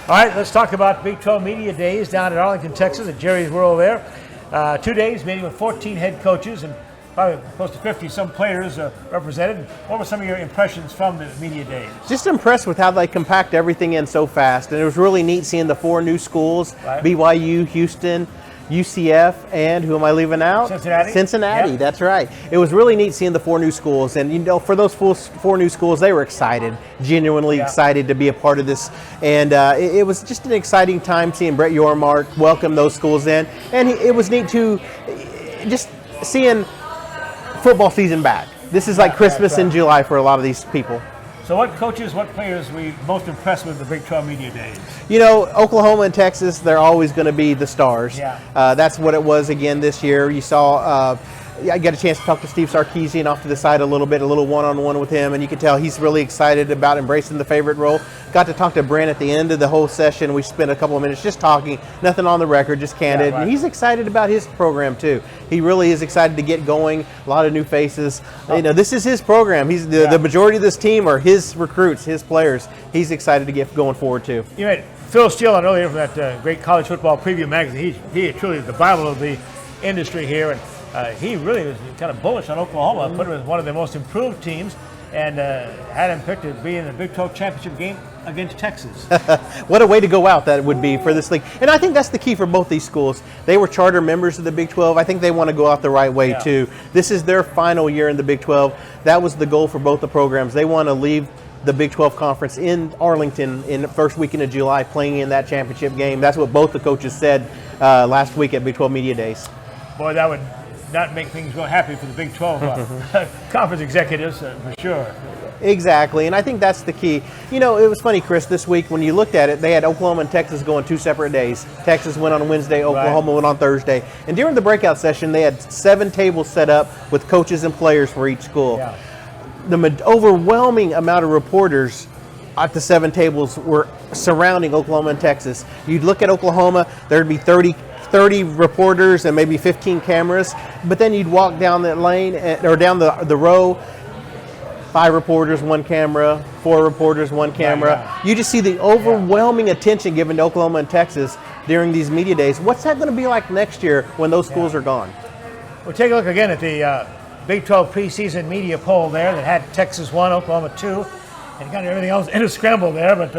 All right, let's talk about Big 12 Media Days down at Arlington, Texas, at Jerry's World there. 2 days, meeting with 14 head coaches and probably close to 50 some players represented. What were some of your impressions from the Media Days? Just impressed with how they compact everything in so fast. And it was really neat seeing the 4 new schools, right? BYU, Houston, UCF, and who am I leaving out? Cincinnati, yep. That's right. It was really neat seeing the 4 new schools. And, for those 4 new schools, they were excited, genuinely excited to be a part of this. And it was just an exciting time seeing Brett Yoarmark welcome those schools in. And it was neat to just seeing football season back. This is like Christmas in July for a lot of these people. So what coaches, what players were you most impressed with the Big 12 Media Days? Oklahoma and Texas, they're always going to be the stars. Yeah. That's what it was again this year. You saw I got a chance to talk to Steve Sarkisian off to the side a little one-on-one with him, and you can tell he's really excited about embracing the favorite role. Got to talk to Brent at the end of the whole session. We spent a couple of minutes just talking, nothing on the record, just candid. And he's excited about his program too. He really is excited to get going. A lot of new faces. This is his program. He's the majority of this team are his recruits, his players. He's excited to get going forward too. You had Phil Steele on earlier from that great college football preview magazine. He is truly the Bible of the industry here, and he really was kind of bullish on Oklahoma, put him as one of the most improved teams, and had him picked to be in the Big 12 championship game against Texas. What a way to go out that would be for this league. And I think that's the key for both these schools. They were charter members of the Big 12. I think they want to go out the right way too. This is their final year in the Big 12. That was the goal for both the programs. They want to leave the Big 12 Conference in Arlington in the first weekend of July playing in that championship game. That's what both the coaches said last week at Big 12 Media Days. Boy, that would not make things go happy for the Big 12 conference executives, for sure. Exactly, and I think that's the key. It was funny, Chris, this week when you looked at it, they had Oklahoma and Texas going 2 separate days. Texas went on Wednesday, Oklahoma went on Thursday. And during the breakout session, they had 7 tables set up with coaches and players for each school. Yeah. The overwhelming amount of reporters at the 7 tables were surrounding Oklahoma and Texas. You'd look at Oklahoma, there'd be 30 reporters and maybe 15 cameras, but then you'd walk down that lane or down the row, 5 reporters, 1 camera, 4 reporters, 1 camera. You just see the overwhelming attention given to Oklahoma and Texas during these media days. What's that going to be like next year when those schools are gone? We'll take a look again at the Big 12 preseason media poll there that had Texas 1, Oklahoma 2, and got everything else in a scramble there. But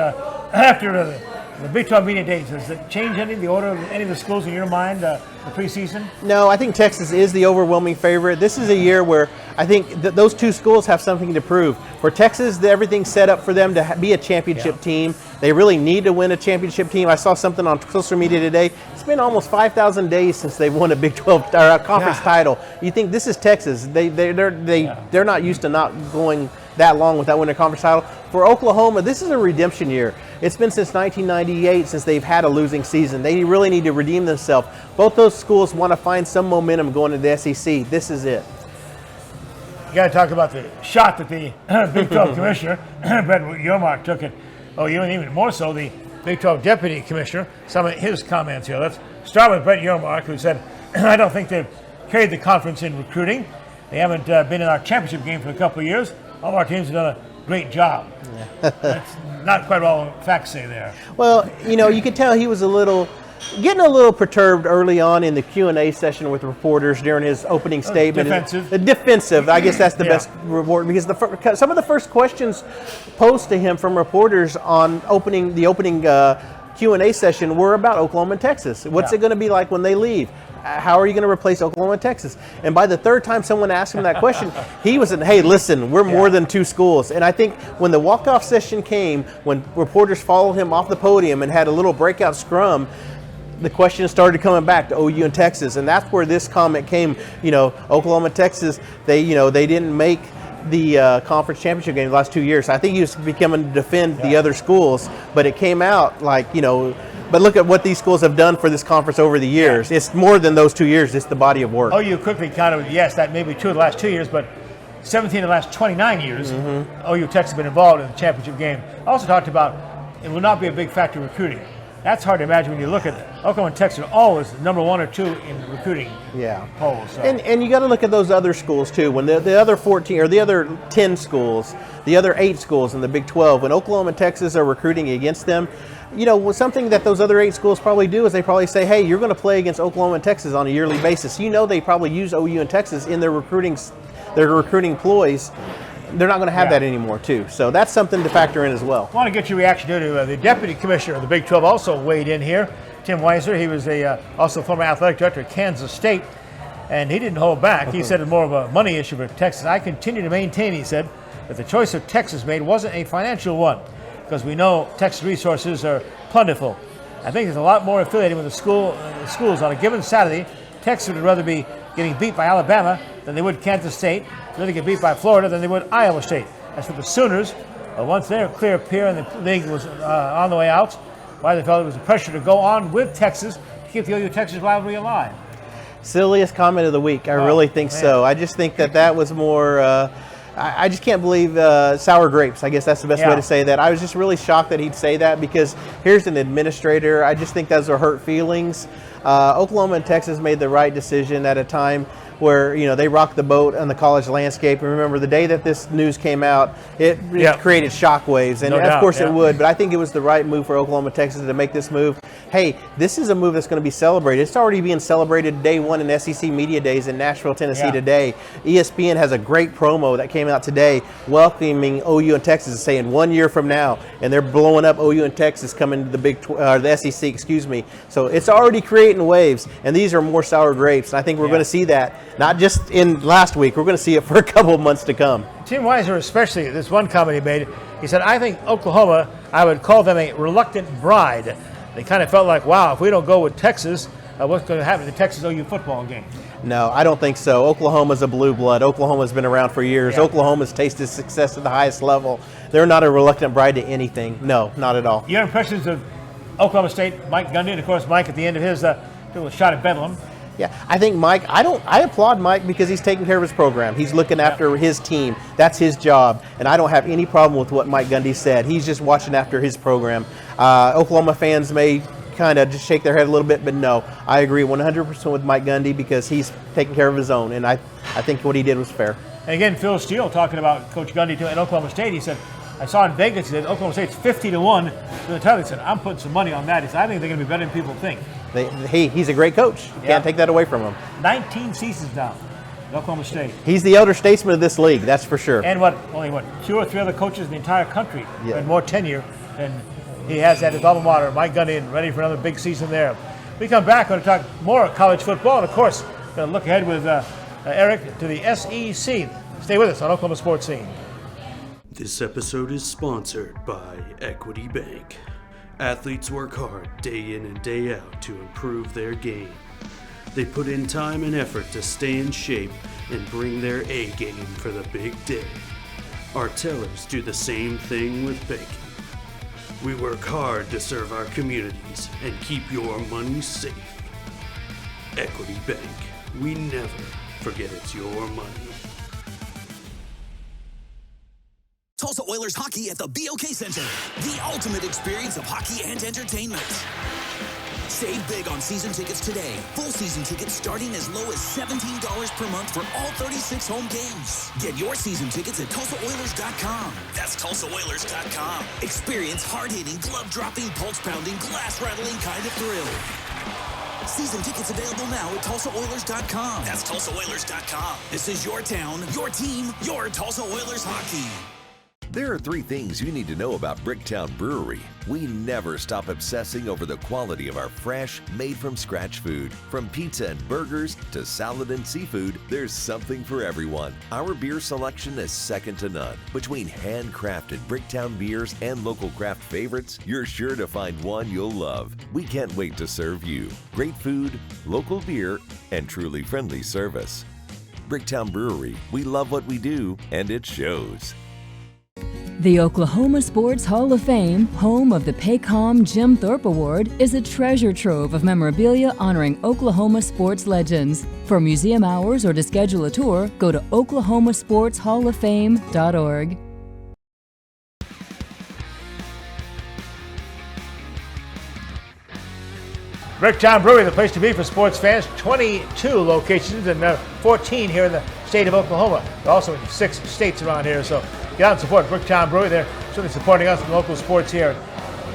after the Big 12 media days, does it change any of the order of any of the schools in your mind, the preseason? No, I think Texas is the overwhelming favorite. This is a year where I think those 2 schools have something to prove. For Texas, everything's set up for them to be a championship team. They really need to win a championship team. I saw something on social media today. It's been almost 5,000 days since they've won a Big 12 or a conference title. You think this is Texas. They're not used to not going that long without winning a conference title. For Oklahoma, this is a redemption year. It's been since 1998 since they've had a losing season. They really need to redeem themselves. Both those schools want to find some momentum going into the SEC. This is it. You got to talk about the shot that the Big 12 commissioner, Brent Yoarmark, took at OU, and even more so the Big 12 deputy commissioner. Some of his comments here. Let's start with Brent Yoarmark, who said, I don't think they've carried the conference in recruiting. They haven't been in our championship game for a couple of years. All of our teams have done a great job. That's not quite all facts say there. Well, you could tell he was getting a little perturbed early on in the Q&A session with reporters during his opening statement. Defensive. I guess that's the best report, because some of the first questions posed to him from reporters on the opening Q&A session were about Oklahoma and Texas. What's it going to be like when they leave? How are you going to replace Oklahoma and Texas? And by the 3rd time someone asked him that question, he was saying, hey, listen, we're more than 2 schools. And I think when the walk-off session came, when reporters followed him off the podium and had a little breakout scrum, the question started coming back to OU and Texas. And that's where this comment came. Oklahoma and Texas, they didn't make the conference championship game the last 2 years. I think he was becoming to defend the other schools, but it came out like, but look at what these schools have done for this conference over the years. Yeah. It's more than those 2 years. It's the body of work. OU quickly that may be 2 of the last 2 years, but 17 of the last 29 years, OU Texas have been involved in the championship game. I also talked about it will not be a big factor in recruiting. That's hard to imagine when you look at it. Oklahoma and Texas are always number 1 or 2 in recruiting polls. So. And you got to look at those other schools too. When the other 14 or the other 10 schools, the other 8 schools in the Big 12, when Oklahoma and Texas are recruiting against them, something that those other 8 schools probably do is they probably say, hey, you're going to play against Oklahoma and Texas on a yearly basis. They probably use OU and Texas in their recruiting ploys. They're not going to have that anymore, too. So that's something to factor in as well. I want to get your reaction to the deputy commissioner of the Big 12 also weighed in here, Tim Weiser. He was also former athletic director at Kansas State, and he didn't hold back. He said it's more of a money issue for Texas. I continue to maintain, he said, that the choice of Texas made wasn't a financial one, because we know Texas resources are plentiful. I think there's a lot more affiliated with the schools on a given Saturday. Texas would rather be getting beat by Alabama than they would Kansas State, rather get beat by Florida than they would Iowa State. As for the Sooners, once they're clear peer and the league was on the way out, why they felt it was a pressure to go on with Texas to keep the OU-Texas rivalry alive. Silliest comment of the week. I really think so. I just think that was more. I just can't believe sour grapes. I guess that's the best way to say that. I was just really shocked that he'd say that, because here's an administrator. I just think those are hurt feelings. Oklahoma and Texas made the right decision at a time where, you know, they rocked the boat on the college landscape. And remember, the day that this news came out, it created shockwaves. And of course it would, but I think it was the right move for Oklahoma, Texas to make this move. Hey, this is a move that's going to be celebrated. It's already being celebrated day one in SEC Media Days in Nashville, Tennessee today. ESPN has a great promo that came out today welcoming OU and Texas, saying 1 year from now, and they're blowing up OU and Texas coming to the SEC, excuse me. So it's already creating waves, and these are more sour grapes. And I think we're going to see that. Not just in last week, we're going to see it for a couple of months to come. Tim Weiser especially, this one comment he made, he said, I think Oklahoma, I would call them a reluctant bride. They kind of felt like, wow, if we don't go with Texas, what's going to happen to the Texas-OU football game? No, I don't think so. Oklahoma's a blue blood. Oklahoma's been around for years. Oklahoma's tasted success at the highest level. They're not a reluctant bride to anything. No, not at all. Your impressions of Oklahoma State, Mike Gundy, and of course Mike at the end of his little shot at Bedlam. Yeah, I think Mike, I applaud Mike because he's taking care of his program. He's looking after his team. That's his job. And I don't have any problem with what Mike Gundy said. He's just watching after his program. Oklahoma fans may kind of just shake their head a little bit, but no, I agree 100% with Mike Gundy because he's taking care of his own. And I think what he did was fair. And again, Phil Steele talking about Coach Gundy at Oklahoma State. He said, I saw in Vegas, he said, Oklahoma State's 50-1 to the title. He said, I'm putting some money on that. He said, I think they're going to be better than people think. He's a great coach. You can't take that away from him. 19 seasons now at Oklahoma State. He's the elder statesman of this league, that's for sure. And only 2 or 3 other coaches in the entire country with more tenure than he has at his alma mater. Mike Gundy, and ready for another big season there. We come back, we're going to talk more college football, and of course, going to look ahead with Eric to the SEC. Stay with us on Oklahoma Sports Scene. This episode is sponsored by Equity Bank. Athletes work hard day in and day out to improve their game. They put in time and effort to stay in shape and bring their A game for the big day. Our tellers do the same thing with banking. We work hard to serve our communities and keep your money safe. Equity Bank. We never forget it's your money. Tulsa Oilers hockey at the BOK Center. The ultimate experience of hockey and entertainment. Save big on season tickets today. Full season tickets starting as low as $17 per month for all 36 home games. Get your season tickets at TulsaOilers.com. That's TulsaOilers.com. Experience hard-hitting, glove-dropping, pulse-pounding, glass-rattling kind of thrill. Season tickets available now at TulsaOilers.com. That's TulsaOilers.com. This is your town, your team, your Tulsa Oilers hockey. There are 3 things you need to know about Bricktown Brewery. We never stop obsessing over the quality of our fresh, made-from-scratch food. From pizza and burgers to salad and seafood, there's something for everyone. Our beer selection is second to none. Between handcrafted Bricktown beers and local craft favorites, you're sure to find one you'll love. We can't wait to serve you. Great food, local beer, and truly friendly service. Bricktown Brewery, we love what we do, and it shows. The Oklahoma Sports Hall of Fame, home of the Paycom Jim Thorpe Award, is a treasure trove of memorabilia honoring Oklahoma sports legends. For museum hours or to schedule a tour, go to oklahomasportshalloffame.org. Bricktown Brewery, the place to be for sports fans. 22 locations and 14 here in the state of Oklahoma. They're also in 6 states around here, so get out and support Bricktown Brewery. They're certainly supporting us in local sports here.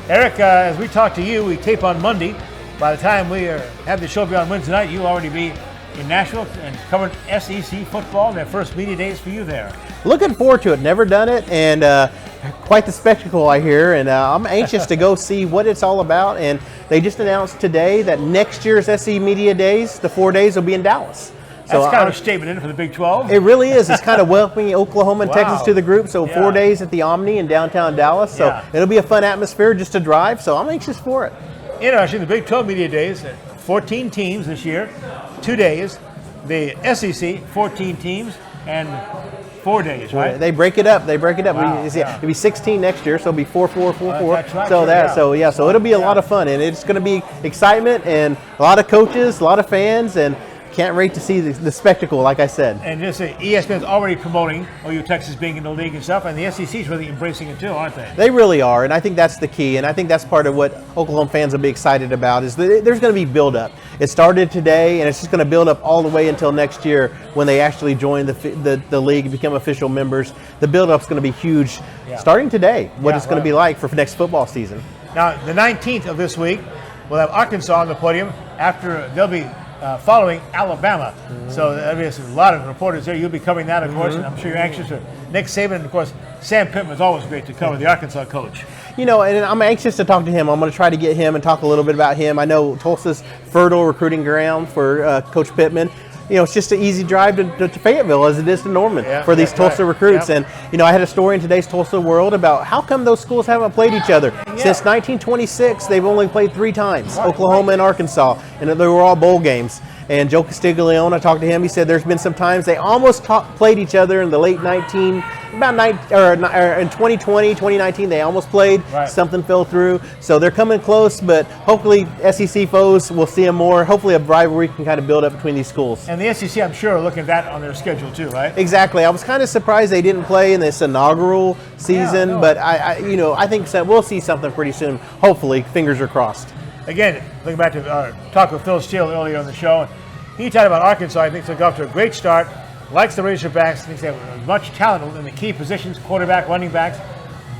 Eric, as we talk to you, we tape on Monday. By the time we have the show be on Wednesday night, you'll already be in Nashville and covering SEC football. Their first media days for you there. Looking forward to it. Never done it, and quite the spectacle I hear. And I'm anxious to go see what it's all about. And they just announced today that next year's SEC Media Days, the 4 days, will be in Dallas. So that's kind of a statement in for the Big 12. It really is. It's kind of welcoming Oklahoma and Texas to the group. So 4 days at the Omni in downtown Dallas. So it'll be a fun atmosphere just to drive. So I'm anxious for it. Interesting. The Big 12 Media Days, 14 teams this year, 2 days. The SEC, 14 teams and 4 days, right? They break it up. Wow, It'll be 16 next year, so it'll be 4, 4, 4, 4. That's right, So it'll be a lot of fun, and it's going to be excitement and a lot of coaches, a lot of fans, and can't wait to see the spectacle, like I said. And just ESPN's already promoting OU Texas being in the league and stuff, and the SEC's really embracing it too, aren't they? They really are, and I think that's the key, and I think that's part of what Oklahoma fans will be excited about is that there's going to be build-up. It started today, and it's just going to build up all the way until next year when they actually join the league and become official members. The build-up's going to be huge starting today, what it's going to be like for next football season. Now, the 19th of this week, we'll have Arkansas on the podium after they'll be following Alabama. So there's a lot of reporters there. You'll be covering that, of course, and I'm sure you're anxious for Nick Saban. And, of course, Sam Pittman's always great to cover, the Arkansas coach. You know, and I'm anxious to talk to him. I'm going to try to get him and talk a little bit about him. I know Tulsa's fertile recruiting ground for Coach Pittman. You know, it's just an easy drive to Fayetteville as it is to Norman for these Tulsa recruits. And, you know, I had a story in today's Tulsa World about how come those schools haven't played each other. Since 1926, they've only played 3 times, Oklahoma and Arkansas, and they were all bowl games. And Joe Castiglione, I talked to him, he said there's been some times they almost played each other in the late in 2020, 2019, they almost played. Something fell through. So they're coming close, but hopefully SEC foes will see them more. Hopefully a rivalry can kind of build up between these schools. And the SEC, I'm sure, are looking at that on their schedule too, right? Exactly. I was kind of surprised they didn't play in this inaugural season, but I think we'll see something pretty soon. Hopefully, fingers are crossed. Again, looking back to our talk with Phil Steele earlier on the show, he talked about Arkansas. I think they'll go off to a great start. Likes the Razorbacks. Thinks they have much talent in the key positions, quarterback, running backs.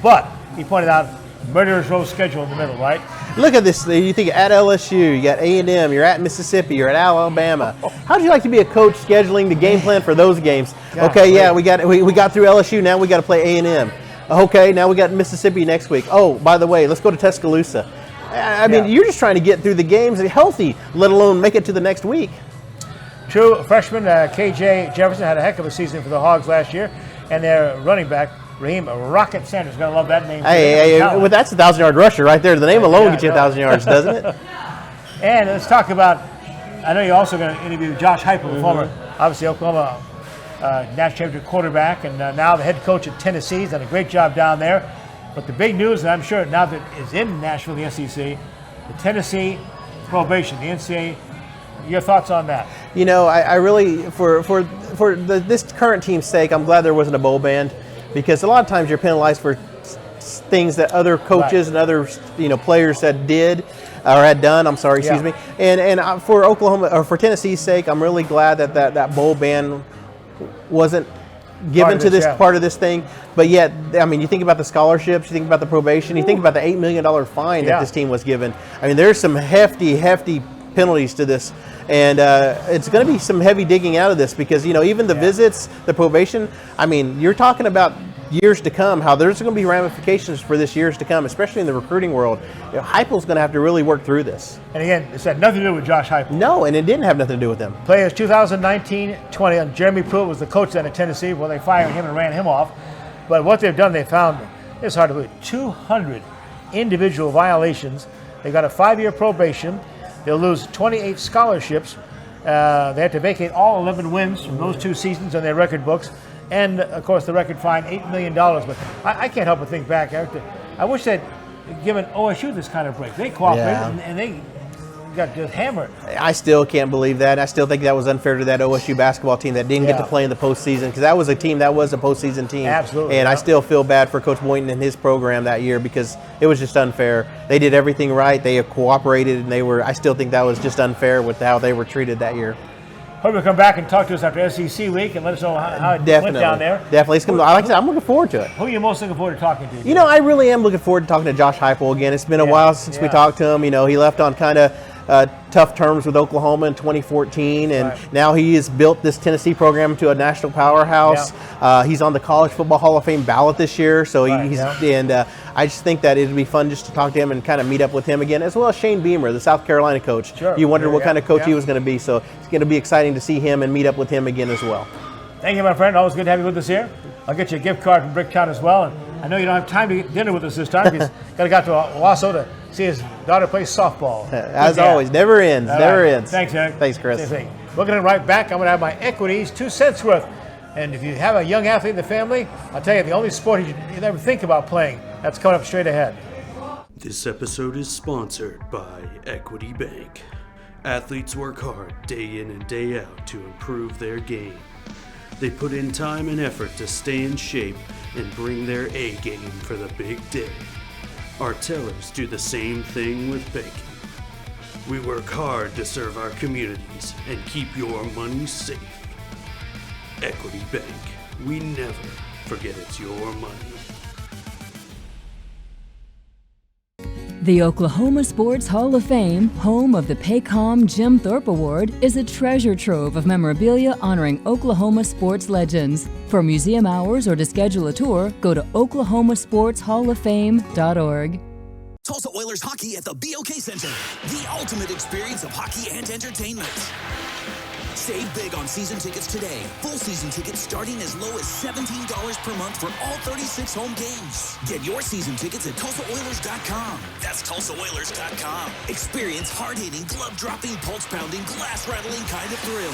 But he pointed out murderer's row schedule in the middle, right? Look at this. You think at LSU, you got A&M, you're at Mississippi, you're at Alabama. How'd you like to be a coach scheduling the game plan for those games? Okay, yeah, we got through LSU. Now we got to play A&M. Okay, now we got Mississippi next week. Oh, by the way, let's go to Tuscaloosa. I mean, you're just trying to get through the games healthy, let alone make it to the next week. True. Freshman KJ Jefferson had a heck of a season for the Hogs last year, and their running back, Raheem Rocket Sanders, going to love that name. Well, that's a 1,000-yard rusher right there. The name alone gets you 1,000 yards, doesn't it? And let's talk about, I know you're also going to interview Josh Heupel, the former, obviously, Oklahoma national championship quarterback, and now the head coach at Tennessee. He's done a great job down there. But the big news, and I'm sure now that it's in Nashville, the SEC, the Tennessee probation, the NCAA, your thoughts on that? You know, I really, for this current team's sake, I'm glad there wasn't a bowl ban, because a lot of times you're penalized for things that other coaches and other players had done. I'm sorry, excuse me. And for Oklahoma or for Tennessee's sake, I'm really glad that bowl ban wasn't given to this part of this thing. But yet, I mean, you think about the scholarships, you think about the probation, you think about the $8 million fine that this team was given. I mean, there's some hefty penalties to this, and it's going to be some heavy digging out of this, because even the visits, the probation, I mean, you're talking about years to come, how there's going to be ramifications for this years to come, especially in the recruiting world. Heupel's going to have to really work through this. And again, this had nothing to do with Josh Heupel. No, and it didn't have nothing to do with them. Players 2019-20, and Jeremy Pruitt was the coach then at Tennessee. Well, they fired him and ran him off. But what they've done, they found, it's hard to believe, 200 individual violations. They got a 5-year probation. They'll lose 28 scholarships. They have to vacate all 11 wins from those 2 seasons on their record books. And, of course, the record fine, $8 million. But I can't help but think back. I wish they'd given OSU this kind of break. They cooperated, and they got just hammered. I still can't believe that. I still think that was unfair to that OSU basketball team that didn't get to play in the postseason, because that was a team that was a postseason team. Absolutely. And I still feel bad for Coach Boynton and his program that year, because it was just unfair. They did everything right. They cooperated, and I still think that was just unfair with how they were treated that year. Hope you'll come back and talk to us after SEC week and let us know how it went down there. Definitely. Like I said, I'm looking forward to it. Who are you most looking forward to talking to? I really am looking forward to talking to Josh Heupel again. It's been a while since we talked to him. He left on kind of tough terms with Oklahoma in 2014, and now he has built this Tennessee program into a national powerhouse. He's on the College Football Hall of Fame ballot this year, so I just think that it'd be fun just to talk to him and kind of meet up with him again, as well as Shane Beamer, the South Carolina coach. You wondered what kind of coach he was going to be, so it's going to be exciting to see him and meet up with him again as well. Thank you, my friend. Always good to have you with us here. I'll get you a gift card from Bricktown as well. And I know you don't have time to get dinner with us this time, because got to go to Owasso to see his daughter play softball. As always, never ends, never ends. Thanks, Eric. Thanks, Chris. We're going to right back. I'm going to have my equities, 2 cents worth. And if you have a young athlete in the family, I'll tell you, the only sport you never think about playing, that's coming up straight ahead. This episode is sponsored by Equity Bank. Athletes work hard day in and day out to improve their game. They put in time and effort to stay in shape and bring their A game for the big day. Our tellers do the same thing with banking. We work hard to serve our communities and keep your money safe. Equity Bank. We never forget it's your money. The Oklahoma Sports Hall of Fame, home of the Paycom Jim Thorpe Award, is a treasure trove of memorabilia honoring Oklahoma sports legends. For museum hours or to schedule a tour, go to oklahomasportshalloffame.org. Tulsa Oilers hockey at the BOK Center. The ultimate experience of hockey and entertainment. Save big on season tickets today. Full season tickets starting as low as $17 per month for all 36 home games. Get your season tickets at TulsaOilers.com. That's TulsaOilers.com. Experience hard-hitting, glove-dropping, pulse-pounding, glass-rattling kind of thrill.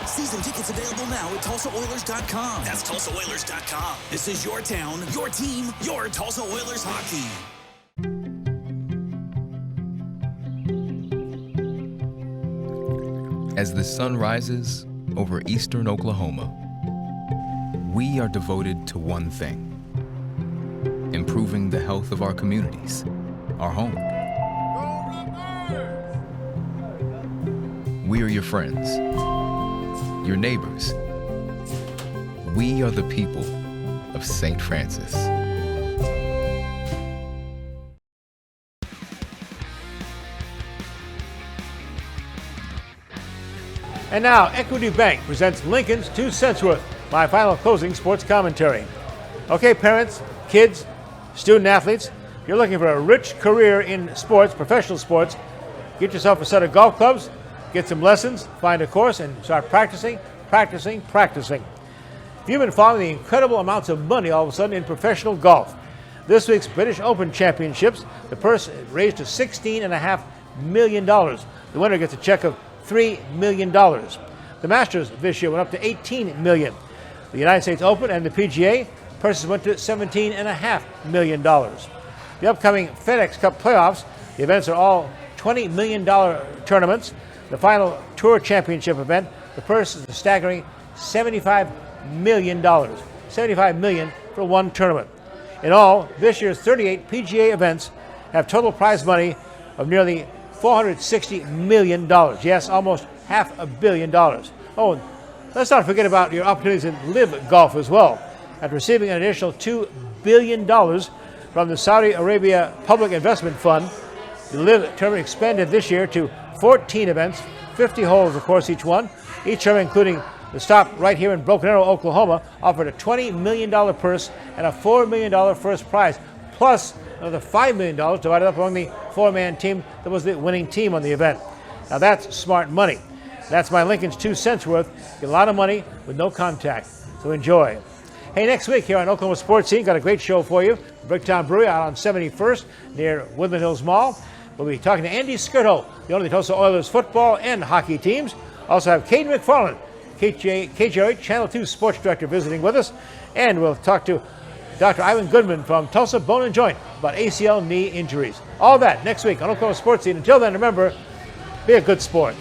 Season tickets available now at TulsaOilers.com. That's TulsaOilers.com. This is your town, your team, your Tulsa Oilers hockey. As the sun rises over eastern Oklahoma, we are devoted to one thing: improving the health of our communities, our home. We are your friends, your neighbors. We are the people of St. Francis. And now, Equity Bank presents Lincoln's 2 cents worth, my final closing sports commentary. Okay, parents, kids, student athletes, if you're looking for a rich career in sports, professional sports, get yourself a set of golf clubs, get some lessons, find a course, and start practicing. If you've been following the incredible amounts of money all of a sudden in professional golf, this week's British Open Championships, the purse raised to $16.5 million. The winner gets a check of $3 million. The Masters this year went up to $18 million. The United States Open and the PGA purses went to $17.5 million. The upcoming FedEx Cup playoffs, the events are all $20 million tournaments. The final Tour Championship event, the purse is a staggering $75 million. $75 million for one tournament. In all, this year's 38 PGA events have total prize money of nearly $460 million. Yes, almost $500 million. Oh, and let's not forget about your opportunities in live golf as well. After receiving an additional $2 billion from the Saudi Arabia Public Investment Fund, the live tournament expanded this year to 14 events, 50 holes, of course, each one. Each tournament, including the stop right here in Broken Arrow, Oklahoma, offered a $20 million purse and a $4 million first prize, plus another $5 million divided up among the 4-man team that was the winning team on the event. Now that's smart money. That's my Lincoln's 2 cents worth. Get a lot of money with no contact. So enjoy. Hey, next week here on Oklahoma Sports Scene, got a great show for you. Bricktown Brewery out on 71st near Woodland Hills Mall. We'll be talking to Andy Skirtle, the owner of the Tulsa Oilers football and hockey teams. Also have Caden McFarland, KJRH Channel 2 sports director, visiting with us. And we'll talk to Dr. Ivan Goodman from Tulsa Bone and Joint about ACL knee injuries. All that next week on Oklahoma Sports Scene. Until then, remember, be a good sport.